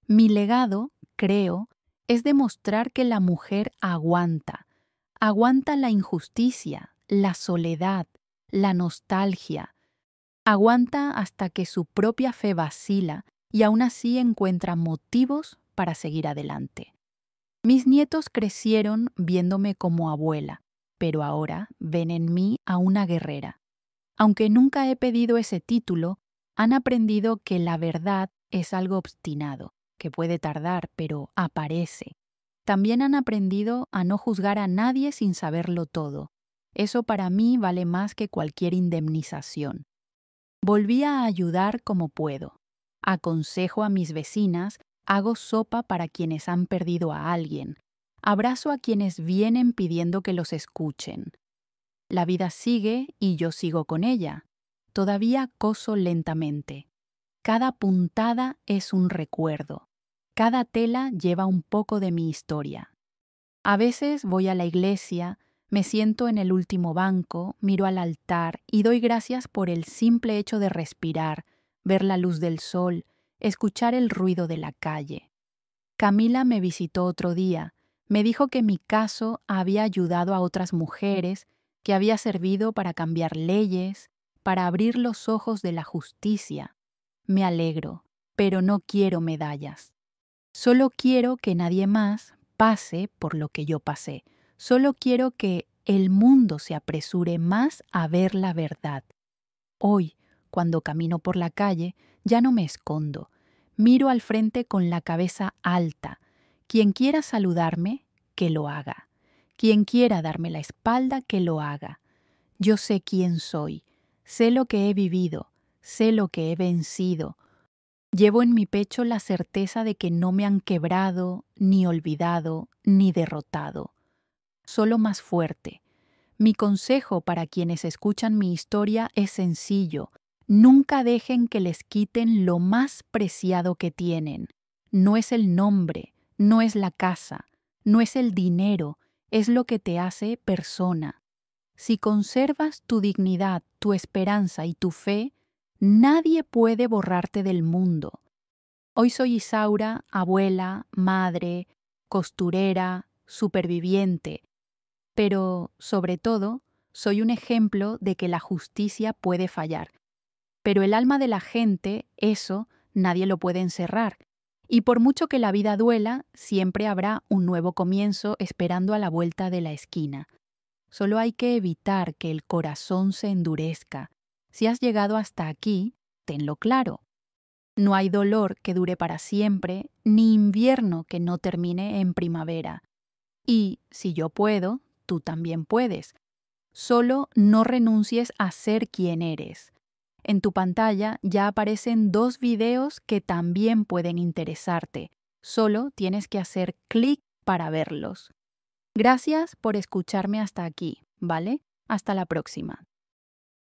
Mi legado, creo, es demostrar que la mujer aguanta la injusticia, la soledad, la nostalgia. Aguanta hasta que su propia fe vacila y aún así encuentra motivos para seguir adelante. Mis nietos crecieron viéndome como abuela, pero ahora ven en mí a una guerrera. Aunque nunca he pedido ese título, han aprendido que la verdad es algo obstinado, que puede tardar, pero aparece. También han aprendido a no juzgar a nadie sin saberlo todo. Eso para mí vale más que cualquier indemnización. Volví a ayudar como puedo. Aconsejo a mis vecinas, hago sopa para quienes han perdido a alguien. Abrazo a quienes vienen pidiendo que los escuchen. La vida sigue y yo sigo con ella. Todavía coso lentamente. Cada puntada es un recuerdo. Cada tela lleva un poco de mi historia. A veces voy a la iglesia, me siento en el último banco, miro al altar y doy gracias por el simple hecho de respirar, ver la luz del sol, escuchar el ruido de la calle. Camila me visitó otro día, me dijo que mi caso había ayudado a otras mujeres, que había servido para cambiar leyes, para abrir los ojos de la justicia. Me alegro, pero no quiero medallas. Solo quiero que nadie más pase por lo que yo pasé. Solo quiero que el mundo se apresure más a ver la verdad. Hoy, cuando camino por la calle, ya no me escondo. Miro al frente con la cabeza alta. Quien quiera saludarme, que lo haga. Quien quiera darme la espalda, que lo haga. Yo sé quién soy, sé lo que he vivido, sé lo que he vencido. Llevo en mi pecho la certeza de que no me han quebrado, ni olvidado, ni derrotado. Solo más fuerte. Mi consejo para quienes escuchan mi historia es sencillo. Nunca dejen que les quiten lo más preciado que tienen. No es el nombre, no es la casa, no es el dinero, es lo que te hace persona. Si conservas tu dignidad, tu esperanza y tu fe, nadie puede borrarte del mundo. Hoy soy Isaura, abuela, madre, costurera, superviviente, pero, sobre todo, soy un ejemplo de que la justicia puede fallar. Pero el alma de la gente, eso, nadie lo puede encerrar. Y por mucho que la vida duela, siempre habrá un nuevo comienzo esperando a la vuelta de la esquina. Solo hay que evitar que el corazón se endurezca. Si has llegado hasta aquí, tenlo claro. No hay dolor que dure para siempre, ni invierno que no termine en primavera. Y, si yo puedo, tú también puedes. Solo no renuncies a ser quien eres. En tu pantalla ya aparecen 2 videos que también pueden interesarte. Solo tienes que hacer clic para verlos. Gracias por escucharme hasta aquí, ¿vale? Hasta la próxima.